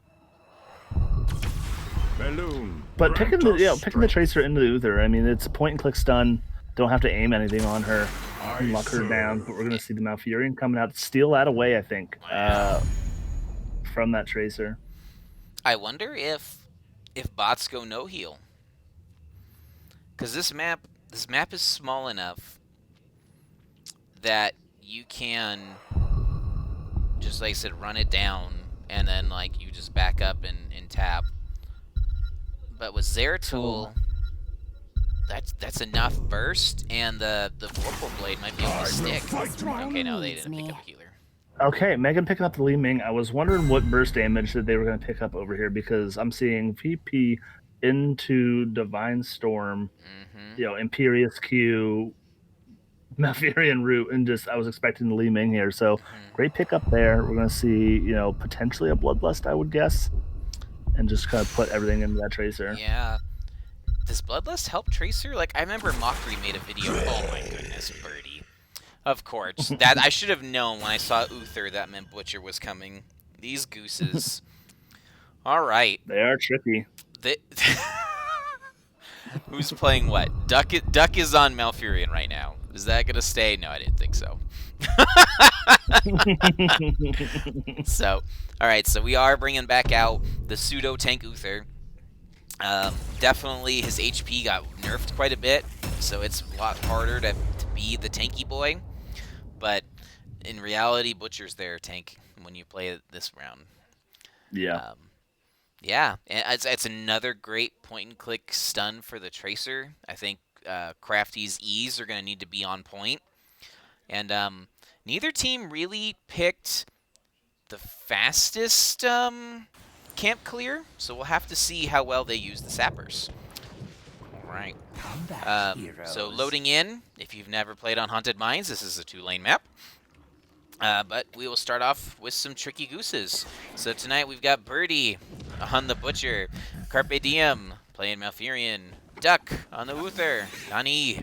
balloon. But picking the Tracer into the Uther, I mean, it's a point and click stun. Don't have to aim anything on her and lock her down. But we're gonna see the Malfurion coming out to steal that away, I think, from that Tracer. I wonder if bots go no heal, because this map is small enough that you can just, like I said, run it down and then you just back up and tap. But with Zeratul, that's enough burst, and the Vorpal Blade might be able to stick. Okay, no, they didn't pick up a healer. Okay, Megan picking up the Li Ming. I was wondering what burst damage that they were going to pick up over here, because I'm seeing VP into Divine Storm, Imperious Q, Malfurion Root, and I was expecting the Li Ming here. So great pickup there. We're going to see, potentially a Bloodlust, I would guess, and just kind of put everything into that Tracer. Yeah. Does Bloodlust help Tracer? I remember Mockery made a video. Oh my goodness, Birdie. Of course. That I should have known when I saw Uther that meant Butcher was coming. These gooses. All right. They are tricky. Who's playing what? Duck is on Malfurion right now. Is that going to stay? No, I didn't think so. So, all right. So we are bringing back out the pseudo tank Uther. Definitely his HP got nerfed quite a bit, so it's a lot harder to be the tanky boy. But in reality, Butcher's their tank when you play it this round. Yeah. Yeah, and it's another great point-and-click stun for the Tracer. I think Crafty's E's are going to need to be on point. And neither team really picked the fastest camp clear, so we'll have to see how well they use the sappers. All right. So loading in, if you've never played on Haunted Mines, this is a 2-lane map. But we will start off with some Tricky Gooses. So tonight we've got Birdie on the Butcher, Carpe Diem playing Malfurion, Duck on the Uther, Nani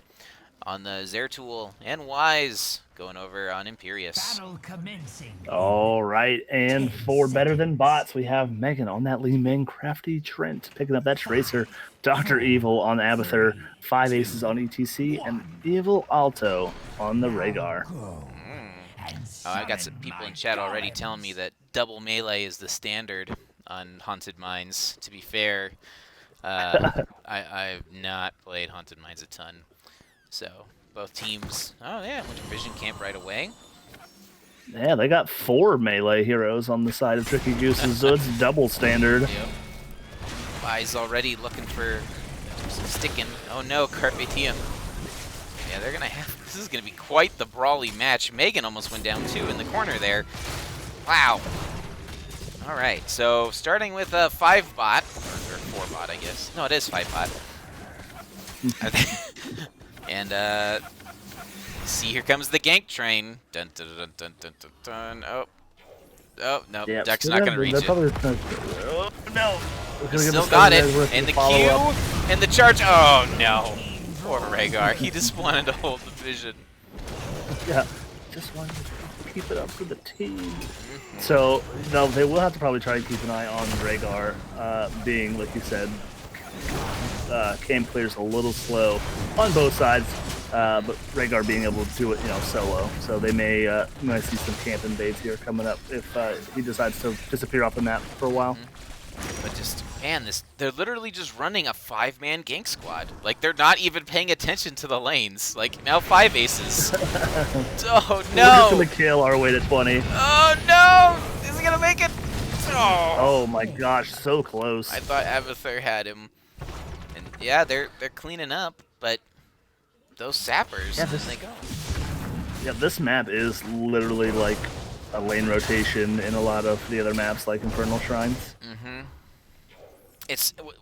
on the Zeratul, and Wise going over on Imperius. Battle commencing. All right, and for Better Than Bots, we have Megan on that Lee Min, Crafty Trent picking up that Tracer, Dr. Evil on the Abathur, 5 aces on ETC, and Evil Alto on the Rhaegar. Oh, I got some people in chat already telling me that double melee is the standard on Haunted Mines. To be fair, I've not played Haunted Mines a ton. So, both teams, oh yeah, went to Vision Camp right away. Yeah, they got 4 melee heroes on the side of Tricky Gooses, so it's double standard. Yep. Wise already looking for some sticking. Oh no, Carpe Diem. Yeah, they're gonna have. This is gonna be quite the brawly match. Megan almost went down too in the corner there. Wow. All right, so starting with a 5 bot or 4 bot, I guess. No, it is 5 bot. And see, here comes the gank train. Dun dun dun dun dun dun dun. Oh no, Yep. Duck's not gonna reach it. Oh no! He still got it, and the Q, and the charge. Oh no, poor Rhaegar. He just wanted to hold the vision. Yeah, just wanted to keep it up for the team. So, no, they will have to probably try and keep an eye on Rhaegar, being, like you said, Cam clears a little slow on both sides, but Rhaegar being able to do it, solo. So they may see some camp invades here coming up if he decides to disappear off the map for a while. But just, man, they're literally just running a 5-man gank squad. Like, they're not even paying attention to the lanes. Like, now 5 aces. Oh, no! We're just gonna kill our way to 20. Oh, no! Is he gonna make it? Oh my gosh, so close. I thought Abathur had him. And, yeah, they're cleaning up, but those sappers, they go. Yeah, this map is literally like a lane rotation in a lot of the other maps, like Infernal Shrines. Mm-hmm.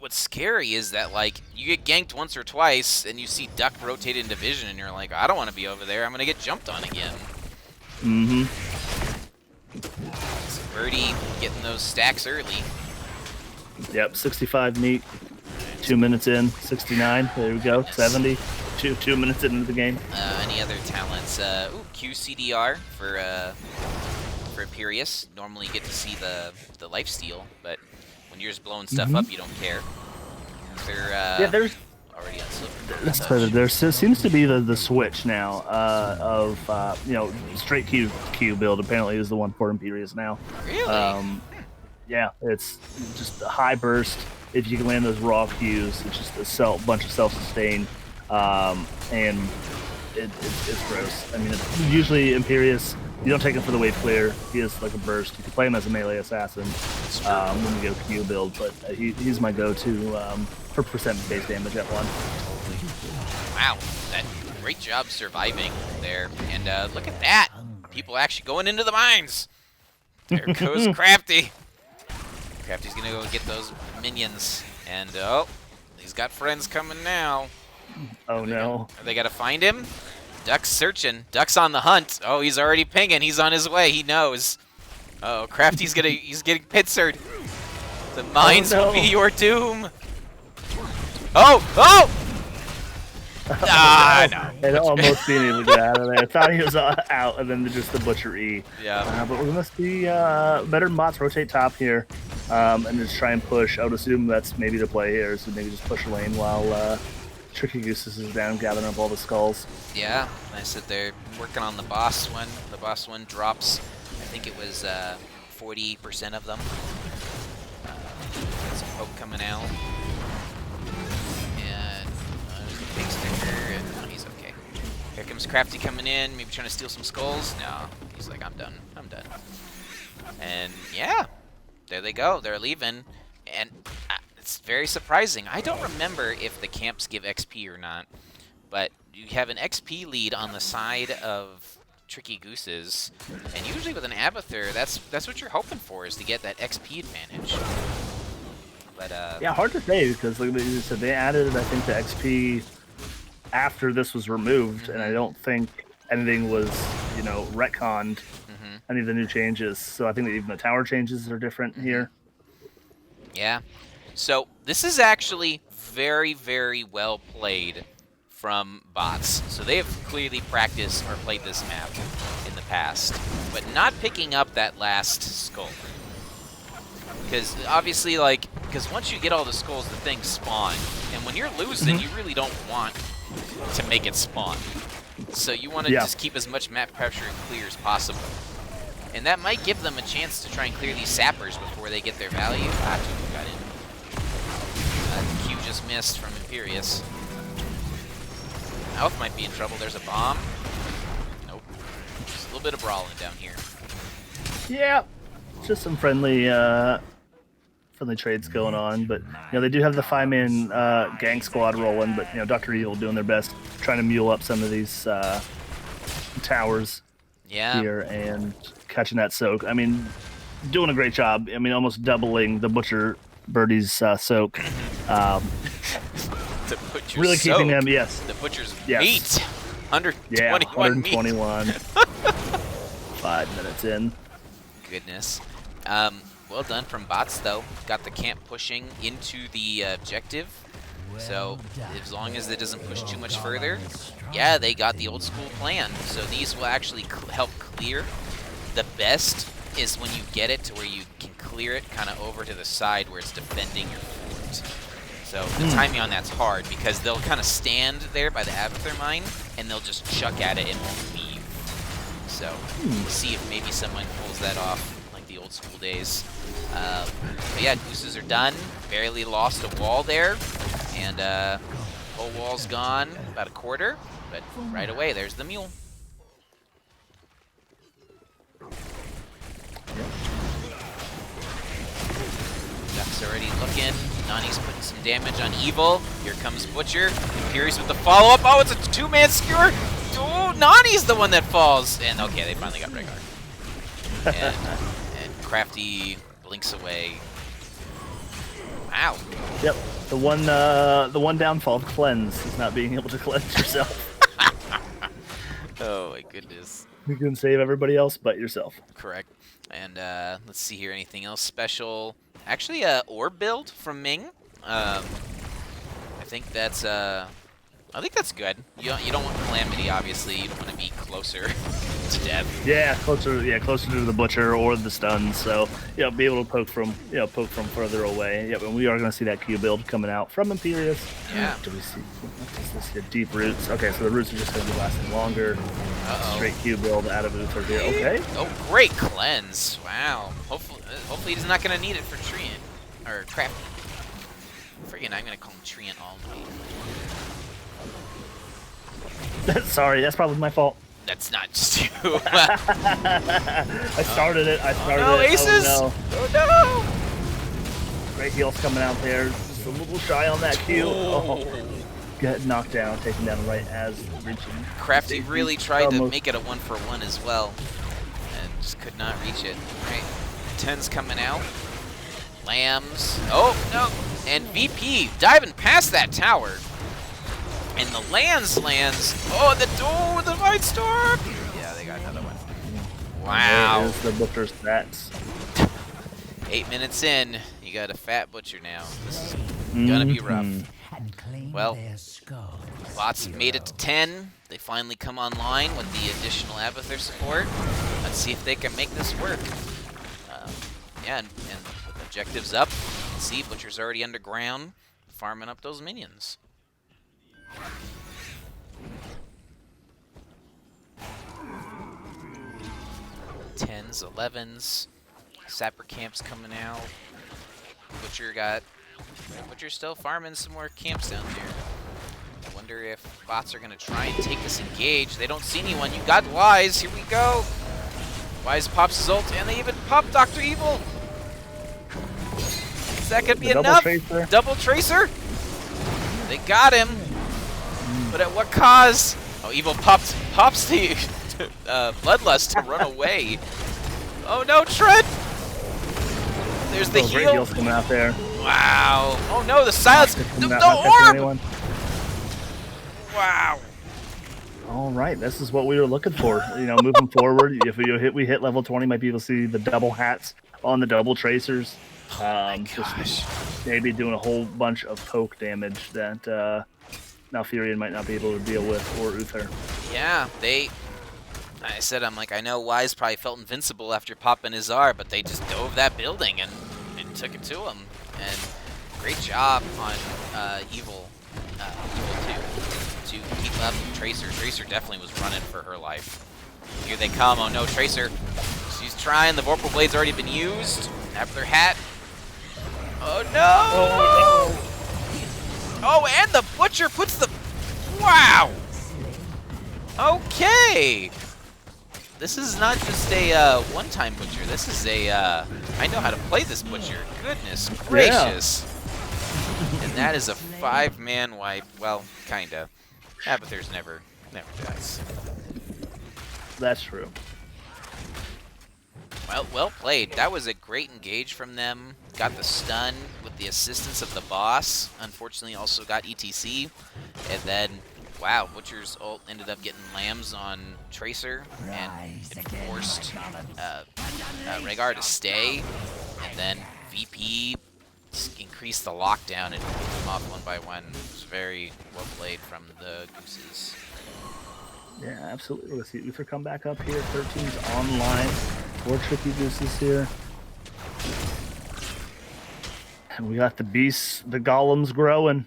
What's scary is that, like, you get ganked once or twice, and you see Duck rotate into vision, and you're like, I don't want to be over there. I'm gonna get jumped on again. Mm-hmm. So Birdie getting those stacks early. Yep, 65 meat, 2 minutes in, 69. There we go, 70. 2 minutes into the game. Any other talents? QCDR for Imperius. Normally you get to see the lifesteal, but when you're just blowing stuff up, you don't care. They're there's already on silver. there seems to be the switch now of straight Q build apparently is the one for Imperius now. Really? Yeah, it's just a high burst. If you can land those raw Qs, it's just a bunch of self-sustain, and it's gross. I mean, it's usually Imperius. You don't take him for the wave clear. He is like a burst. You can play him as a melee assassin when you go Q build, but he's my go-to for percent base damage at 1. Wow, great job surviving there. And look at that. People actually going into the mines. There goes Crafty. Crafty's going to go get those minions. And, he's got friends coming now. Oh, no. They got to find him. Duck's searching. Duck's on the hunt. Oh, he's already pinging. He's on his way. He knows. Oh, Crafty's he's getting pincered. The mines will be your doom. Oh! No. And almost being able to get out of there. I thought he was out, and then just the Butcher E. Yeah. But we must be Better Than Bots rotate top here, and just try and push. I would assume that's maybe the play here, so maybe just push a lane while Tricky Gooses is down, gathering up all the skulls. Yeah, I said they're working on the boss one. The boss one drops, I think it was 40% of them. Got some poke coming out. And there's the pig sticker, and he's okay. Here comes Crafty coming in, maybe trying to steal some skulls. No, he's like, I'm done. I'm done. And yeah, there they go. They're leaving. And it's very surprising. I don't remember if the camps give XP or not, but you have an XP lead on the side of Tricky Gooses, and usually with an Abathur, that's what you're hoping for, is to get that XP advantage. But yeah, hard to say because like you said, they added I think the XP after this was removed, and I don't think anything was retconned. Any of the new changes, so I think that even the tower changes are different here. Yeah. So this is actually very, very well played from Bots. So they have clearly practiced or played this map in the past, but not picking up that last skull. Because obviously, because once you get all the skulls, the things spawn. And when you're losing, you really don't want to make it spawn. So you want to just keep as much map pressure and clear as possible. And that might give them a chance to try and clear these sappers before they get their value. Two got in. Q just missed from Imperius. Alf might be in trouble. There's a bomb. Nope. Just a little bit of brawling down here. Yeah, just some friendly trades going on, but they do have the 5-man gang squad rolling. But Dr. Evil doing their best, trying to mule up some of these towers here and catching that soak. I mean, doing a great job. I mean, almost doubling the Butcher Birdie's soak. The Butcher's really soak. keeping them, yes. The Butcher's meat. 121 meat. 5 minutes in. Goodness. Well done from Bots, though. Got the camp pushing into the objective. So as long as it doesn't push too much further, yeah, they got the old school plan. So these will actually help clear. The best is when you get it to where you can clear it kind of over to the side where it's defending your fort. So the timing on that's hard because they'll kind of stand there by the Abathur mine and they'll just chuck at it and won't leave. So we'll see if maybe someone pulls that off like the old school days. But yeah, Gooses are done. Barely lost a wall there. And whole wall's gone, about a quarter. But right away, there's the mule. Duck's already looking. Nani's putting some damage on Evil. Here comes Butcher. Imperius with the follow-up. Oh, it's a 2-man skewer. Oh, Nani's the one that falls. And okay, they finally got Rhaegar. And Crafty blinks away. Wow. Yep. The one downfall of cleanse is not being able to cleanse yourself. Oh my goodness. You can save everybody else but yourself. Correct. And let's see here. Anything else special? Actually, orb build from Ming. I think that's good. You don't want Calamity, obviously. You don't want to be closer to death. Yeah, closer to the Butcher or the stuns. So be able to poke from further away. Yep, and we are going to see that Q build coming out from Imperius. Yeah. Do we see? What is this here? Deep roots. Okay, so the roots are just going to be lasting longer. Straight Q build out of Uther here. Okay. Oh, great cleanse! Wow. Hopefully he's not going to need it for Treant or Crafty. Friggin', I'm going to call him Treant all night. Sorry, that's probably my fault. That's not just you. I started it. No, aces! Oh, no. Oh, no! Great heals coming out there. Just a little shy on that Q. Oh. Get knocked down, taken down right as reaching. Crafty really tried to make it a 1-for-1 as well. And just could not reach it. Right. 10's coming out. Lambs. Oh, no. And VP diving past that tower. And the lands. Oh, the door with the White Storm. Yeah, they got another one. Wow. There's the Butcher's stats. 8 minutes in, you got a fat Butcher now. This is gonna be rough. Well, Bots made it to 10. They finally come online with the additional Abathur support. Let's see if they can make this work. Yeah, and objectives up. Let's see, Butcher's already underground, farming up those minions. 10s, 11s. Sapper camp's coming out. Butcher's still farming some more camps down there. wonder if bots are going to try and take this engage. They don't see anyone. You got Wise. Here we go. Wise pops his ult, and they even pop Dr. Evil. Is that going to be enough? Double Tracer. They got him. But at what cause? Oh, Evil pops the Bloodlust to run away. Oh no, Tread! There's the great heal. heals coming out there. Wow. Oh no, the silence. The orb! Wow. All right, this is what we were looking for. You know, moving forward, if we hit level 20, might be able to see the double hats on the double tracers. Just maybe doing a whole bunch of poke damage that Malfurion might not be able to deal with, or Uther. Yeah, I said, I'm like, I know Wise probably felt invincible after popping his R, but they just dove that building and took it to him. And great job on Evil 2 to keep up Tracer. Tracer definitely was running for her life. Here they come. Oh no, Tracer. She's trying. The Vorpal Blade's already been used. After their hat. Oh no! Oh, and the Butcher puts the... Wow! Okay! This is not just a one-time Butcher. This is a... I know how to play this Butcher. Goodness gracious. Yeah. And that is a 5-man wipe. Well, kinda. Abathur's never dies. That's true. Well played. That was a great engage from them. Got the stun with the assistance of the boss. Unfortunately, also got ETC. And then, wow, Butcher's ult ended up getting lambs on Tracer, and it forced Rhaegar to stay. And then VP increased the lockdown and picked them off one by one. It was very well played from the Gooses. Yeah, absolutely. Let's see Uther come back up here. 13's online. 4 Tricky Gooses here. And we got the beasts, the golems growing.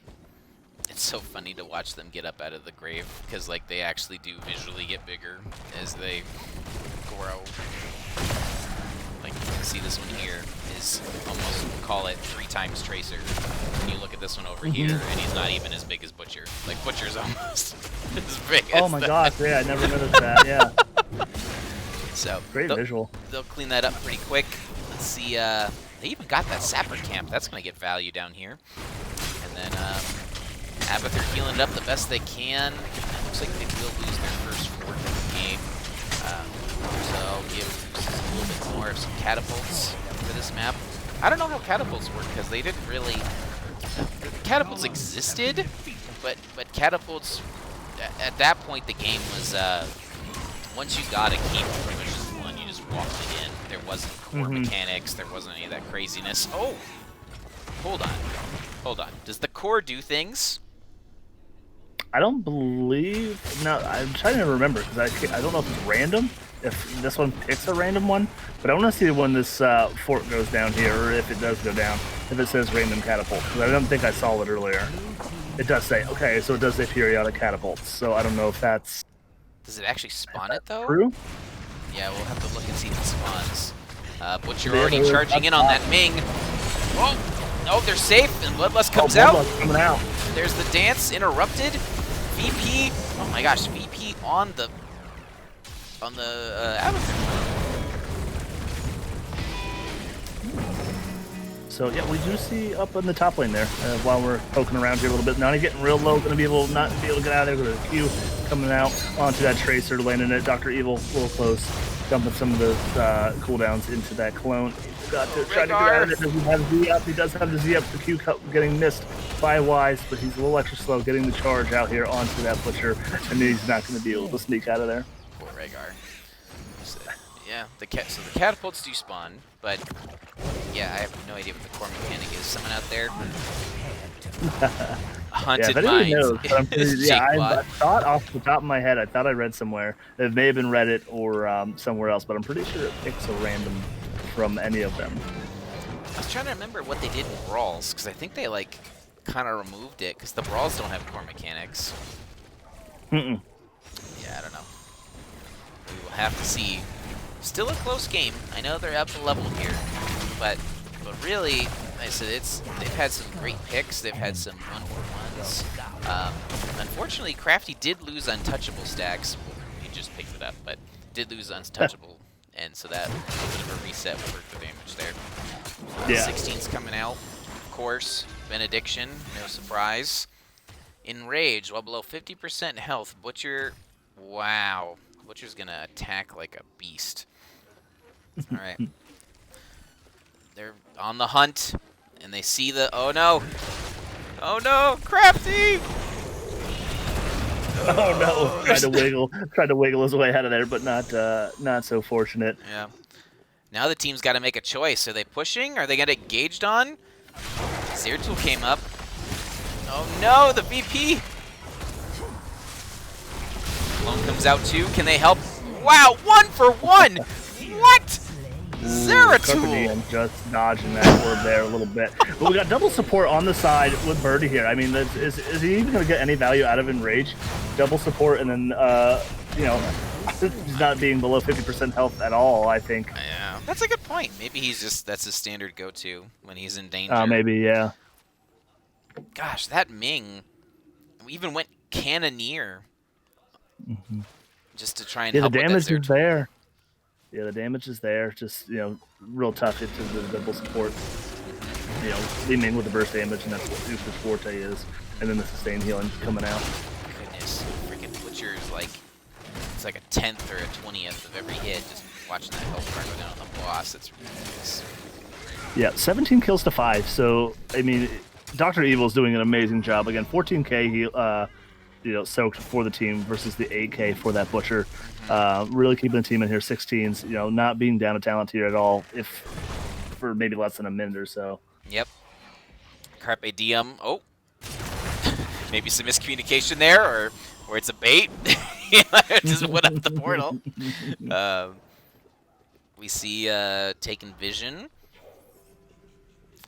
It's so funny to watch them get up out of the grave, because like they actually do visually get bigger as they grow. Like you can see this one here is almost, call it 3 times Tracer. When you look at this one over here, and he's not even as big as Butcher. Like Butcher's almost as big as Oh my gosh, yeah, I never noticed that, yeah. So great visual. They'll clean that up pretty quick. Let's see, they even got that Sapper Camp. That's going to get value down here. And then Abathur healing it up the best they can. It looks like they will lose their first fort of the game. So I'll give a little bit more of some catapults for this map. I don't know how catapults work, because they didn't really... Catapults existed, but catapults... At that point, the game was... once you got a key, pretty much just one, you just walked it in. There wasn't core mechanics, there wasn't any of that craziness. Oh! Hold on. Does the core do things? I don't believe... No, I'm trying to remember, because I don't know if it's random, if this one picks a random one, but I want to see when this fort goes down here, or if it does go down, if it says random catapult, because I don't think I saw it earlier. It does say, okay, so it does say periodic catapults, so I don't know if that's... Does it actually spawn it, though? True? Yeah, we'll have to look and see if it spawns. Butcher already charging in on that Ming. Oh, they're safe, and Bloodlust comes out. Bloodlust coming out. There's the dance interrupted. VP, oh my gosh, VP on the Abathur. So yeah, we do see up in the top lane there while we're poking around here a little bit. Now he's getting real low, going to be able not be able to get out of there with a Q coming out onto that Tracer, landing it. Dr. Evil a little close, dumping some of the cooldowns into that clone. He's got to try to get out of there. Does he have Z up? He does have the Z up. The Q getting missed by Wise, but he's a little extra slow getting the charge out here onto that Butcher, and he's not going to be able to sneak out of there. Poor Rhaegar. Yeah, so the catapults do spawn, but yeah, I have no idea what the core mechanic is. Someone out there? Haunted Minds. Knows, I thought off the top of my head, I thought I read somewhere. It may have been Reddit or somewhere else, but I'm pretty sure it picks a random from any of them. I was trying to remember what they did in Brawls, because I think they like kind of removed it, because the Brawls don't have core mechanics. Yeah, I don't know. We will have to see. Still a close game. I know they're up a level here, but really, like I said, they've had some great picks. They've had some 1-for-1s. Gooses. Unfortunately, Crafty did lose untouchable stacks. Well, he just picked it up, but did lose untouchable, and so that was a bit of a reset for damage there. 16's coming out, of course. Benediction, no surprise. Enrage, while below 50% health, Butcher, wow. Butcher's gonna attack like a beast. Alright. They're on the hunt, and they see the, oh no! Oh no, Crafty! Oh no, tried to wiggle his way out of there, but not so fortunate. Yeah. Now the team's got to make a choice. Are they pushing? Are they going to get engaged on? Zeratul came up. Oh no, the VP! Clone comes out too. Can they help? Wow, 1 for 1! What? Zeratul! Just dodging that orb there a little bit. But we got double support on the side with Birdie here. I mean, is he even going to get any value out of Enrage? Double support and then, you know, he's not being below 50% health at all, I think. Yeah, that's a good point. Maybe he's just, that's his standard go-to when he's in danger. Maybe, yeah. Gosh, that Ming, we even went Cannoneer just to try and help the damage with that is there. Yeah, the damage is there. Just, you know, real tough hit to the double support. You know, leading in with the burst damage, and that's what Zeus's forte is. And then the sustain healing coming out. Goodness, freaking Butcher is like, it's like a 10th or a 20th of every hit. Just watching that health bar go down on the boss, it's ridiculous. Yeah, 17 kills to 5. So, I mean, Dr. Evil's doing an amazing job. Again, 14k he, you know, soaked for the team versus the 8k for that Butcher. Really keeping the team in here, 16s, you know, not being down a talent here at all, if for maybe less than a minute or so. Yep. Carpe diem. Oh. Maybe some miscommunication there, or it's a bait. Just went up the portal. We see Taken Vision.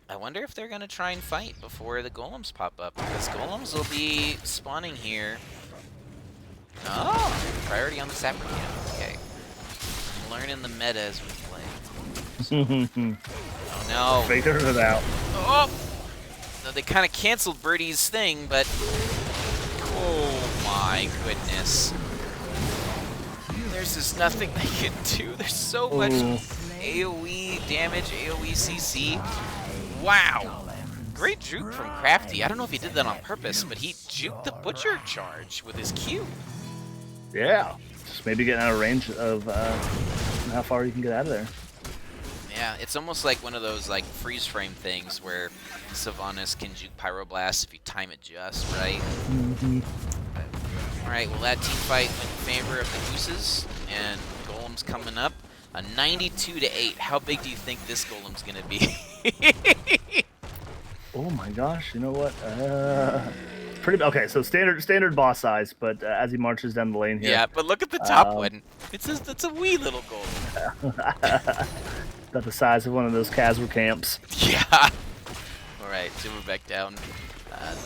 I wonder if they're going to try and fight before the golems pop up, because golems will be spawning here. Oh, priority on the Sapper Camp. Okay. I'm learning the meta as we play. Oh no. Figured it out. Oh! No, they kind of canceled Birdie's thing, but... Oh my goodness. There's just nothing they can do. There's so much AoE damage, AoE CC. Wow. Great juke from Crafty. I don't know if he did that on purpose, but he juked the Butcher charge with his Q. Yeah. Just maybe getting out of range of how far you can get out of there. Yeah, it's almost like one of those like freeze frame things where Sylvanas can juke Pyroblast if you time it just right. Alright, well that team fight went in favor of the Gooses, and Golem's coming up. A 92-8. How big do you think this Golem's gonna be? Oh my gosh, you know what? Pretty okay. So standard boss size, but as he marches down the lane here. Yeah, but look at the top one. It's a wee little Golem. About the size of one of those Khazra camps. Yeah. All right, so we're back down.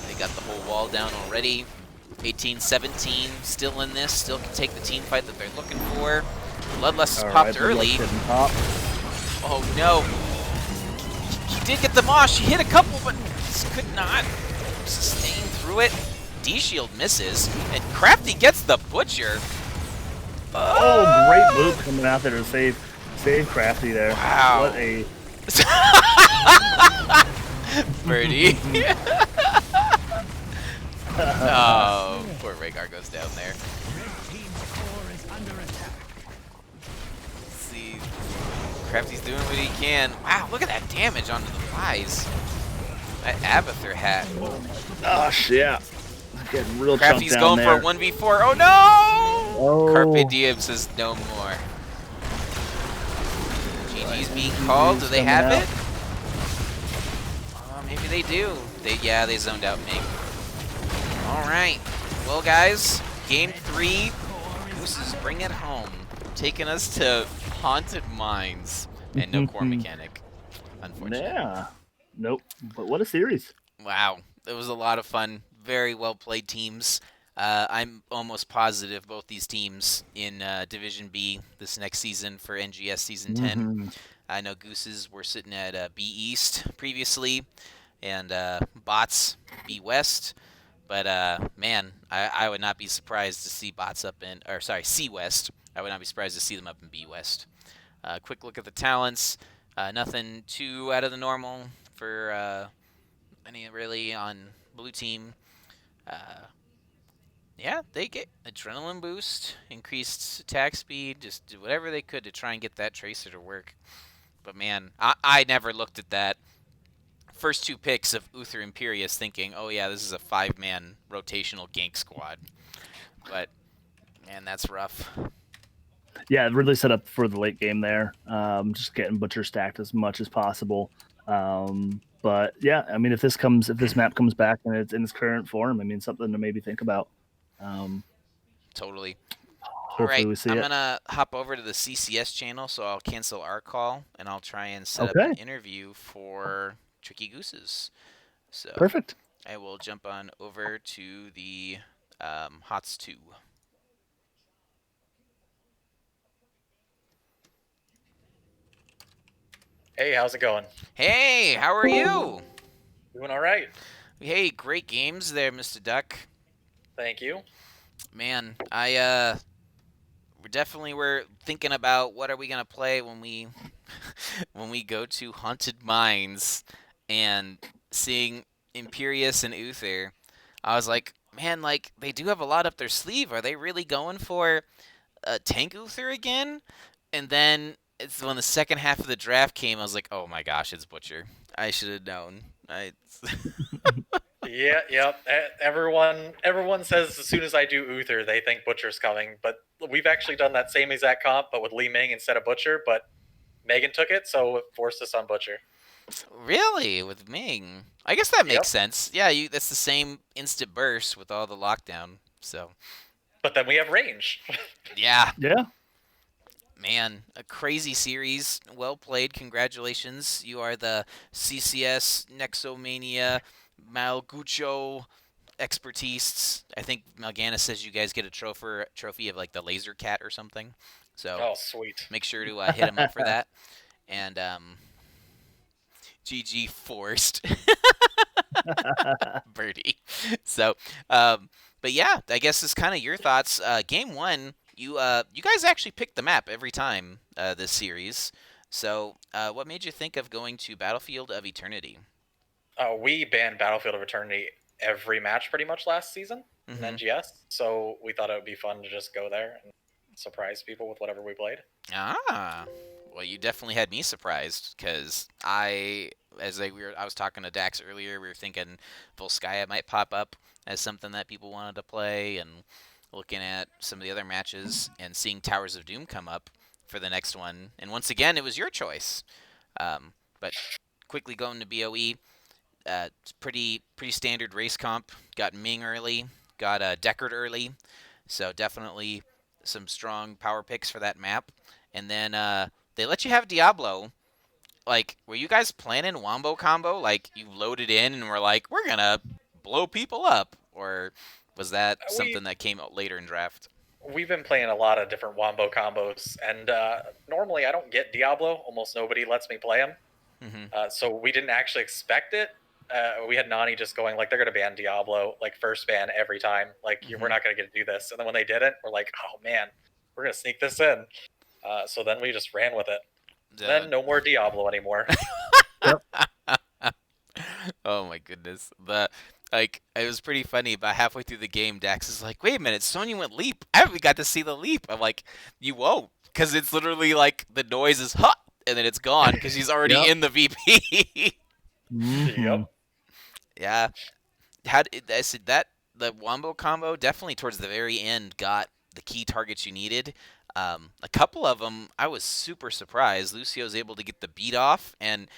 They got the whole wall down already. 18-17, still in this. Still can take the team fight that they're looking for. Bloodlust has popped early. Oh no. He did get the mosh. He hit a couple, but just could not sustain through it. D-Shield misses, and Crafty gets the Butcher. Oh, great move coming out there to save Crafty there. Wow. What a... Birdie. Oh, poor Rhaegar goes down there. Let's see. Crafty's doing what he can. Wow, look at that damage onto the flies. That Abathur hat. Gosh, yeah. Getting real Crafty's down going there. for a 1v4. Oh no! Oh. Carpe Diem says no more. GG's being called. Do they have it? Oh, maybe they do. Yeah, they zoned out Ming. Alright. Well, guys, game 3. Gooses bring it home. Taking us to Haunted Mines. And no core mechanic, unfortunately. Yeah. Nope. But what a series. Wow. It was a lot of fun. Very well played teams. I'm almost positive both these teams in Division B this next season for NGS Season 10. I know Gooses were sitting at B East previously, and Bots B West. But man, I would not be surprised to see bots up in, or sorry, C West. I would not be surprised to see them up in B West. Quick look at the talents. Nothing too out of the normal for any really on blue team. Uh, yeah, they get adrenaline boost, increased attack speed, just do whatever they could to try and get that tracer to work. But man, I never looked at that first two picks of Uther Imperius thinking, oh yeah, this is a 5-man rotational gank squad. But man, that's rough. Yeah, really set up for the late game there. Just getting Butcher stacked as much as possible. But yeah, I mean, if this map comes back and it's in its current form, I mean, something to maybe think about. Totally. All Hopefully right, we see I'm it. gonna hop over to the CCS channel, so I'll cancel our call and I'll try and set up Okay, an interview for Tricky Gooses. So perfect. I will jump on over to the HOTS 2. Hey, how's it going? Hey, how are you? Doing all right. Hey, great games there, Mr. Duck. Thank you. Man, we definitely were thinking about what are we gonna play when we when we go to Haunted Mines and seeing Imperius and Uther. I was like, man, like they do have a lot up their sleeve. Are they really going for Tank Uther again? And then it's when the second half of the draft came. I was like, oh my gosh, it's Butcher. I should have known. Yeah, yep. Everyone says as soon as I do Uther, they think Butcher's coming. But we've actually done that same exact comp, but with Li Ming instead of Butcher. But Megan took it, so it forced us on Butcher. Really, with Ming? I guess that Yep. makes sense. Yeah, that's the same instant burst with all the lockdown. So But then we have range. yeah, Yeah, man, a crazy series. Well played. Congratulations. You are the CCS Nexomania Mal'Gaucho expertise. I think Mal'Gana says you guys get a trophy of like the laser cat or something. So Oh, sweet. make sure to hit him up for that. And GG forced birdie. So, but yeah, I guess it's kind of your thoughts. Game one, you guys actually picked the map every time this series. So, what made you think of going to Battlefield of Eternity? We banned Battlefield of Eternity every match pretty much last season in Mhm. NGS, so we thought it would be fun to just go there and surprise people with whatever we played. Ah, well, you definitely had me surprised because I was talking to Dax earlier, we were thinking Volskaya might pop up as something that people wanted to play, and looking at some of the other matches and seeing Towers of Doom come up for the next one, and once again, it was your choice. But quickly going to BOE, pretty standard race comp. Got Ming early, got Deckard early, so definitely some strong power picks for that map. And then they let you have Diablo. Like, were you guys planning Wombo combo? Like, you loaded in and were like, we're gonna blow people up, or was that We something that came out later in draft? we've been playing a lot of different wombo combos, and normally I don't get Diablo. Almost nobody lets me play him, Hmm. so we didn't actually expect it. We had Nani just going like they're gonna ban Diablo, like first ban every time. Like we're Mhm. not gonna get to do this. And then when they didn't, we're like, oh man, we're gonna sneak this in. So then we just ran with it. The Then no more Diablo anymore. oh my goodness. The like it was pretty funny. About halfway through the game, Dax is like, "Wait a minute, Sonya went leap. I haven't got to see the leap." I'm like, "You won't, because it's literally like the noise is hut, and then it's gone because she's already Yep. in the VP." Mhm. Yep. Yeah, I said that the wombo combo definitely towards the very end got the key targets you needed. A couple of them, I was super surprised. Lucio's able to get the beat off, and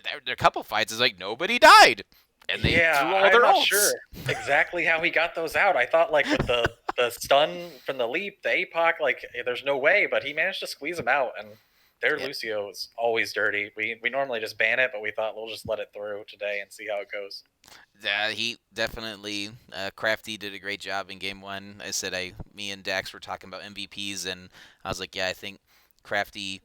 there are a couple fights is like nobody died, and they Yeah, threw all I'm their not ults. sure exactly how he got those out. I thought like with the stun from the leap, the APOC, like there's no way, but he managed to squeeze them out. And their Yeah, Lucio is always dirty. We normally just ban it, but we thought we'll just let it through today and see how it goes. yeah, he definitely Crafty did a great job in game one. I said me and Dax were talking about MVPs, and I was like, yeah, I think Crafty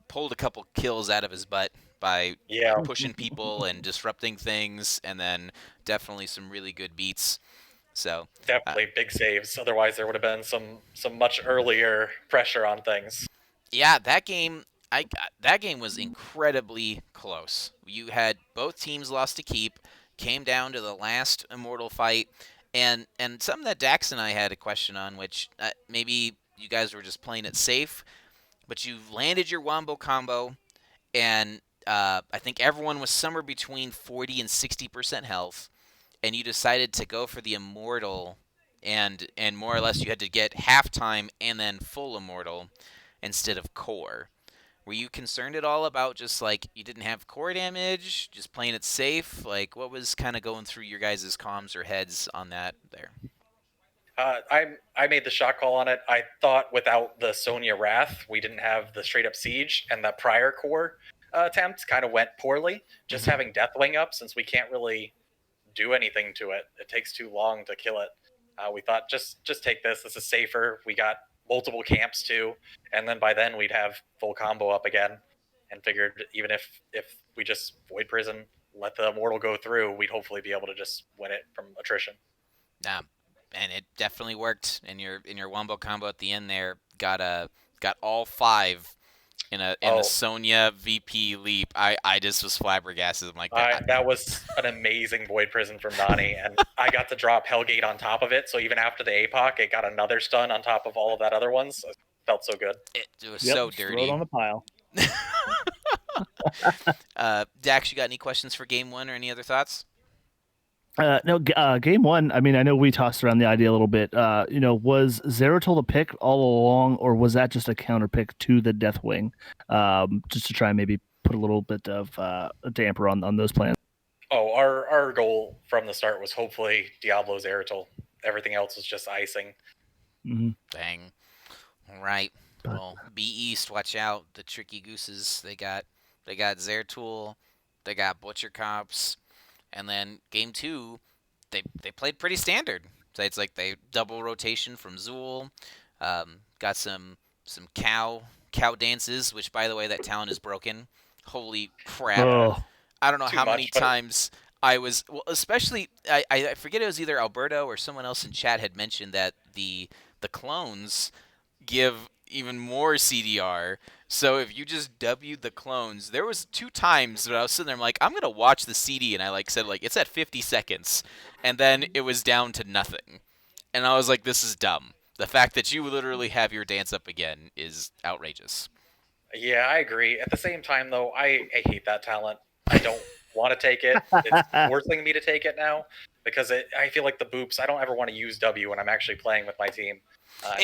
pulled a couple kills out of his butt by Yeah, pushing people and disrupting things, and then definitely some really good beats. So definitely big saves. Otherwise, there would have been some much earlier pressure on things. yeah, that game was incredibly close. You had both teams lost to keep, came down to the last immortal fight, and something that Dax and I had a question on, which maybe you guys were just playing it safe, but you landed your wombo combo, and I think everyone was somewhere between 40 and 60% health, and you decided to go for the immortal, and more or less you had to get halftime and then full immortal instead of core. Were you concerned at all about just like you didn't have core damage, just playing it safe? Like what was kind of going through your guys' comms or heads on that there? I made the shot call on it. I thought without the Sonya Wrath, we didn't have the straight up siege, and that prior core attempt kind of went poorly. Just having Deathwing up, since we can't really do anything to it, it takes too long to kill it. We thought just take this. This is safer. We got multiple camps too, and then by then we'd have full combo up again. And figured even if we just void prison, let the immortal go through, we'd hopefully be able to just win it from attrition. And it definitely worked in your wombo combo at the end there. Got all five in a Sonya VP leap. I just was flabbergasted. I'm like that was an amazing void prison from Nani, and I got to drop Hellgate on top of it. So even after the APOC, it got another stun on top of all of that other ones. It felt so good. it was Yep, so just throw dirty. it on the pile. Dax, you got any questions for game one or any other thoughts? No, game one. I mean, I know we tossed around the idea a little bit. Was Zeratul the pick all along, or was that just a counter pick to the Deathwing, just to try and maybe put a little bit of a damper on those plans? Oh, our goal from the start was hopefully Diablo's Zeratul. Everything else was just icing. Mm-hmm. Dang. All right. Well, B East, watch out. The Tricky Gooses. They got Zeratul. They got Butcher Cops. And then game two, they played pretty standard. So it's like they double rotation from Zool. Got some cow dances, which by the way, that talent is broken. Holy crap! Oh, I don't know Too how much, many but times I was especially I forget it was either Alberto or someone else in chat had mentioned that the clones give even more CDR. So if you just W the clones, there was 2 times that I was sitting there, I'm like, I'm gonna watch the CD, and I said it's at 50 seconds, and then it was down to nothing, and I was like, this is dumb. The fact that you literally have your dance up again is outrageous. Yeah, I agree. At the same time, though, I hate that talent. I don't want to take it. It's forcing me to take it now because I feel like the boops. I don't ever want to use W when I'm actually playing with my team.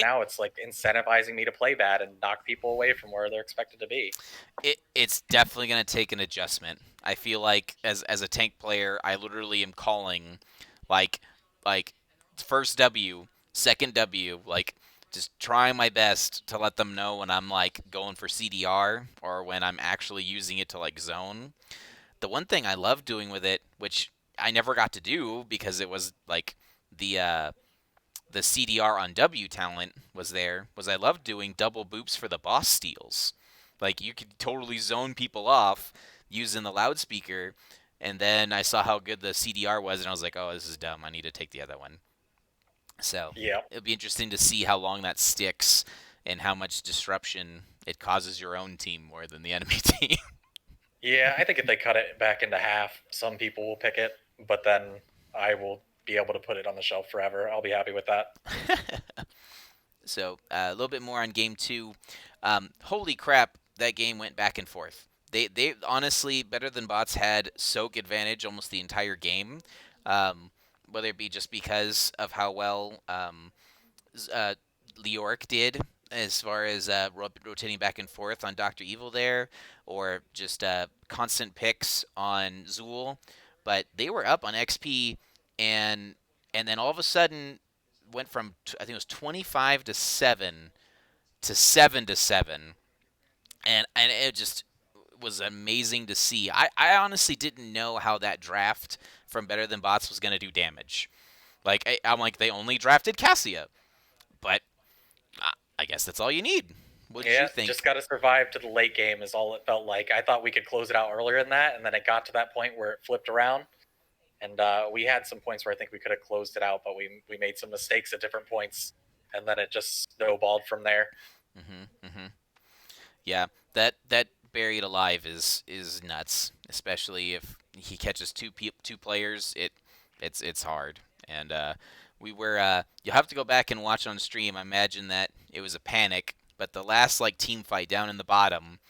Now it's like incentivizing me to play bad and knock people away from where they're expected to be. It's definitely going to take an adjustment. I feel like as a tank player, I literally am calling like first W, second W, like just trying my best to let them know when I'm like going for CDR or when I'm actually using it to like zone. The one thing I love doing with it, which I never got to do because it was like the CDR on W talent was I loved doing double boops for the boss steals. Like you could totally zone people off using the loudspeaker, and then I saw how good the CDR was, and I was like, oh, this is dumb. I need to take the other one. So Yeah. it'll be interesting to see how long that sticks and how much disruption it causes your own team more than the enemy team. Yeah, I think if they cut it back into half, some people will pick it, but then I will be able to put it on the shelf forever. I'll be happy with that. So a little bit more on game two. Holy crap, that game went back and forth. They honestly, better than bots, had soak advantage almost the entire game. Whether it be just because of how well Leoric did as far as rotating back and forth on Dr. Evil there, or just constant picks on Zool. But they were up on XP, and then all of a sudden went from I think it was 25 to 7 to 7 to 7, and it just was amazing to see. I honestly didn't know how that draft from Better Than Bots was going to do damage. I'm like, they only drafted Cassia, but I guess that's all you need. What did you Yeah, think? just got to survive to the late game is all it felt like. I thought we could close it out earlier than that, and then it got to that point where it flipped around. And we had some points where I think we could have closed it out, but we made some mistakes at different points, and then it just snowballed from there. Yeah, that buried alive is nuts, especially if he catches two players. It's hard, and we were you'll have to go back and watch on stream. I imagine that it was a panic, but the last like team fight down in the bottom,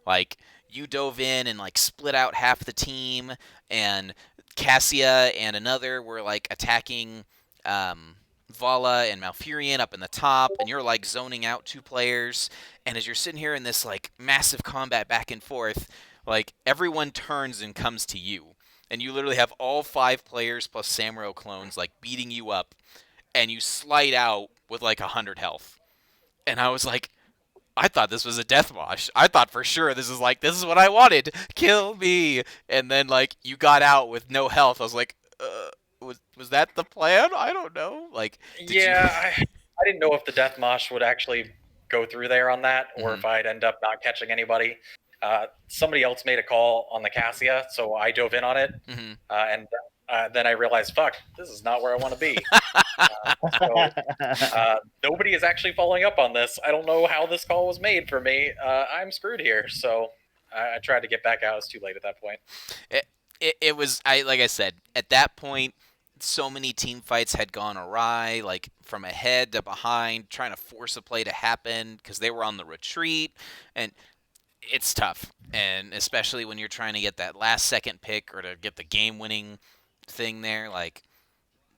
like you dove in and like split out half the team, and Cassia and another were like attacking Vala and Malfurion up in the top, and you're like zoning out two players. And as you're sitting here in this like massive combat back and forth, like everyone turns and comes to you, and you literally have all 5 players plus Samuro clones like beating you up, and you slide out with like 100 health. And I was like, I thought this was a death wash. I thought for sure this is what I wanted. Kill me. And then like you got out with no health. I was like, was that the plan? I don't know. Like, I didn't know if the death mosh would actually go through there on that, or if I'd end up not catching anybody. Somebody else made a call on the Cassia, so I dove in on it, and then I realized, fuck, this is not where I want to be. Nobody is actually following up on this. I don't know how this call was made for me. I'm screwed here. So I tried to get back out. It's too late at that point. It was, like I said, at that point, so many team fights had gone awry, like from ahead to behind, trying to force a play to happen because they were on the retreat, and it's tough. And especially when you're trying to get that last second pick or to get the game-winning thing there, like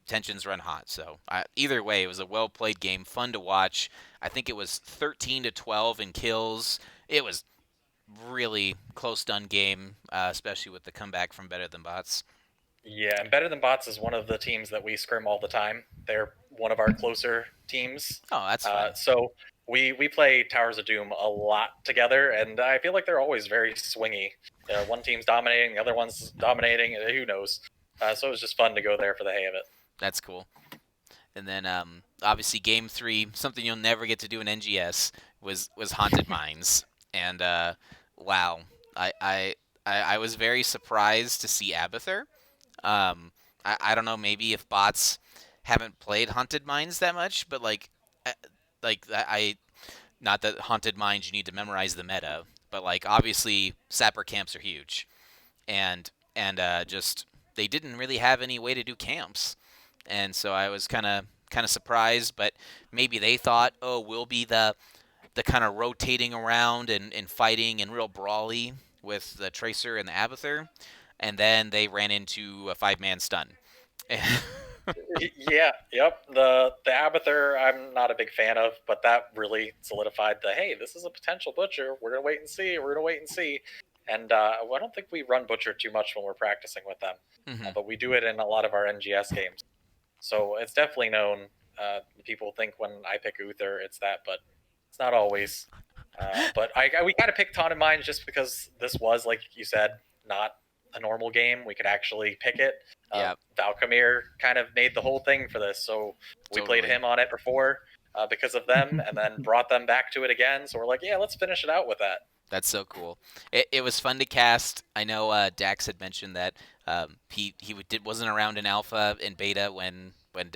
tensions run hot. So either way, it was a well-played game, fun to watch. I think it was 13-12 in kills. It was really close done game, especially with the comeback from Better Than Bots. Yeah, and Better Than Bots is one of the teams that we scrim all the time. They're one of our closer teams. Oh, that's fun. So we play Towers of Doom a lot together, and I feel like they're always very swingy. One team's dominating, the other one's dominating, who knows. So it was just fun to go there for the hay of it. That's cool. And then obviously Game 3, something you'll never get to do in NGS, was Haunted Mines. And wow, I was very surprised to see Abathur. I don't know, maybe if bots haven't played Haunted Mines that much, but I not that Haunted Mines you need to memorize the meta, but like obviously Sapper camps are huge, and just they didn't really have any way to do camps, and so I was kind of surprised, but maybe they thought, oh, we'll be the kind of rotating around and fighting and real brawly with the Tracer and the Abathur, and then they ran into a 5-man stun. Yeah, yep. The Abathur I'm not a big fan of, but that really solidified hey, this is a potential butcher. We're gonna wait and see. And I don't think we run butcher too much when we're practicing with them, but we do it in a lot of our NGS games. So it's definitely known. People think when I pick Uther, it's that, but it's not always. But we kind of picked Haunted Mines just because this was, like you said, not a normal game. We could actually pick it. Valkamir kind of made the whole thing for this, so we played him on it before because of them, and then brought them back to it again. So we're like, yeah, let's finish it out with that. That's so cool. It was fun to cast. I know Dax had mentioned that he wasn't around in alpha and beta when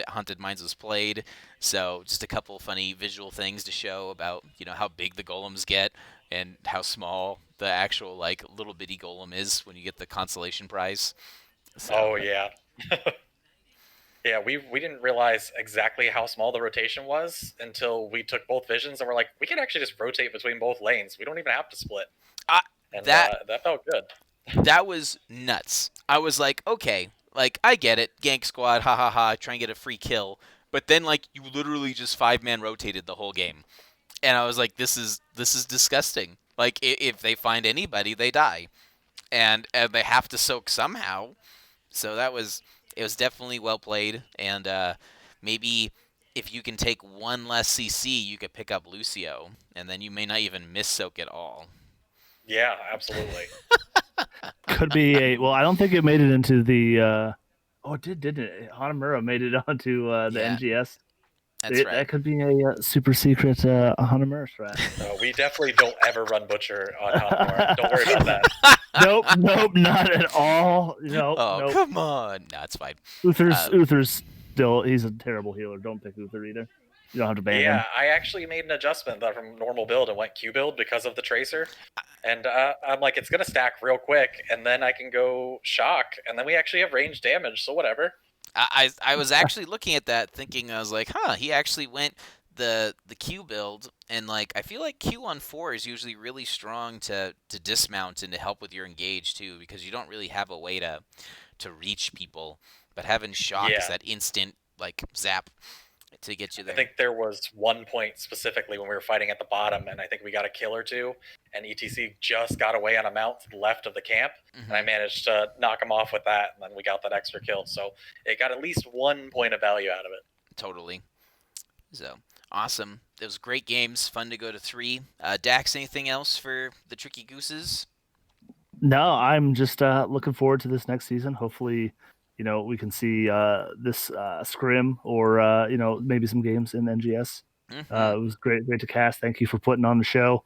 Haunted Mines was played. So just a couple funny visual things to show about how big the golems get and how small the actual like little bitty golem is when you get the consolation prize. So. Oh yeah. Yeah, we didn't realize exactly how small the rotation was until we took both visions and we're like, we can actually just rotate between both lanes. We don't even have to split. That felt good. That was nuts. I was like, okay, like I get it, gank squad, try and get a free kill. But then like you literally just 5-man rotated the whole game, and I was like, this is disgusting. Like if they find anybody, they die, and they have to soak somehow. So it was definitely well played, and maybe if you can take one less CC, you could pick up Lucio, and then you may not even miss soak at all. Yeah, absolutely. Could be well, I don't think it made it into the. It did, didn't it? Hanamura made it onto the NGS. That's right. That could be a super secret Hanamura strat. No, we definitely don't ever run Butcher on Hanamura. Don't worry about that. Nope, not at all. Nope, Oh, nope. come on. No, it's fine. Uther's still, he's a terrible healer. Don't pick Uther either. You don't have to ban him. Yeah, I actually made an adjustment from normal build and went Q build because of the Tracer. And I'm like, it's going to stack real quick, and then I can go Shock, and then we actually have range damage, so whatever. I was actually looking at that thinking, I was like, he actually went the Q build, and like I feel like Q on 4 is usually really strong to dismount and to help with your engage too, because you don't really have a way to reach people. But having Shock is that instant like zap to get you there. I think there was one point specifically when we were fighting at the bottom, and I think we got a kill or two, and ETC just got away on a mount to the left of the camp, and I managed to knock him off with that, and then we got that extra kill. So it got at least 1 point of value out of it. Totally. So awesome. It was great games. Fun to go to 3. Dax, anything else for the Tricky Gooses? No, I'm just looking forward to this next season. Hopefully, we can see this scrim or maybe some games in NGS. It was great to cast. Thank you for putting on the show.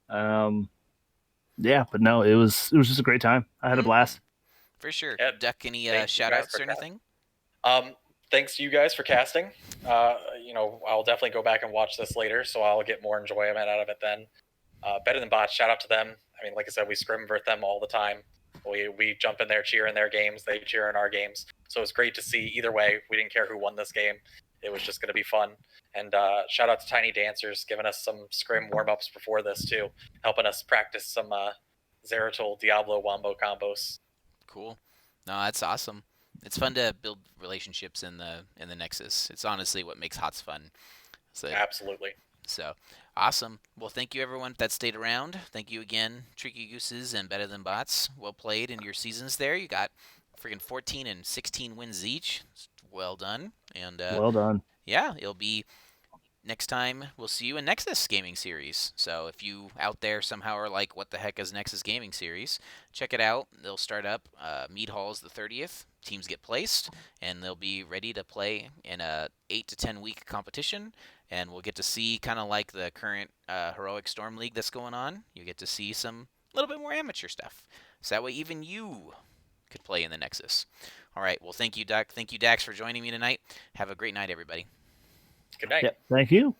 Yeah, but no, it was just a great time. I had a blast. For sure. Yeah, Duck, any shout outs or anything? Thanks to you guys for casting. I'll definitely go back and watch this later, so I'll get more enjoyment out of it then. Better Than Bots, shout out to them. I mean, like I said, we scrimvert them all the time. We jump in there, cheer in their games. They cheer in our games. So it's great to see either way. We didn't care who won this game. It was just going to be fun. And shout out to Tiny Dancers, giving us some scrim warm-ups before this, too. Helping us practice some Zeratul Diablo wombo combos. Cool. No, that's awesome. It's fun to build relationships in the Nexus. It's honestly what makes HOTS fun. So, absolutely. So, awesome. Well, thank you, everyone that stayed around. Thank you again, Tricky Gooses and Better Than Bots. Well played in your seasons there. You got freaking 14 and 16 wins each. Well done. And well done. Yeah, it'll be next time we'll see you in Nexus Gaming Series. So if you out there somehow are like, what the heck is Nexus Gaming Series, check it out. They'll start up. Mead Hall's the 30th. Teams get placed, and they'll be ready to play in a 8 to 10 week competition. And we'll get to see kind of like the current Heroic Storm League that's going on. You get to see some little bit more amateur stuff. So that way even you could play in the Nexus. All right. Well, thank you, Doc. Thank you, Dax, for joining me tonight. Have a great night, everybody. Good night. Yep, thank you.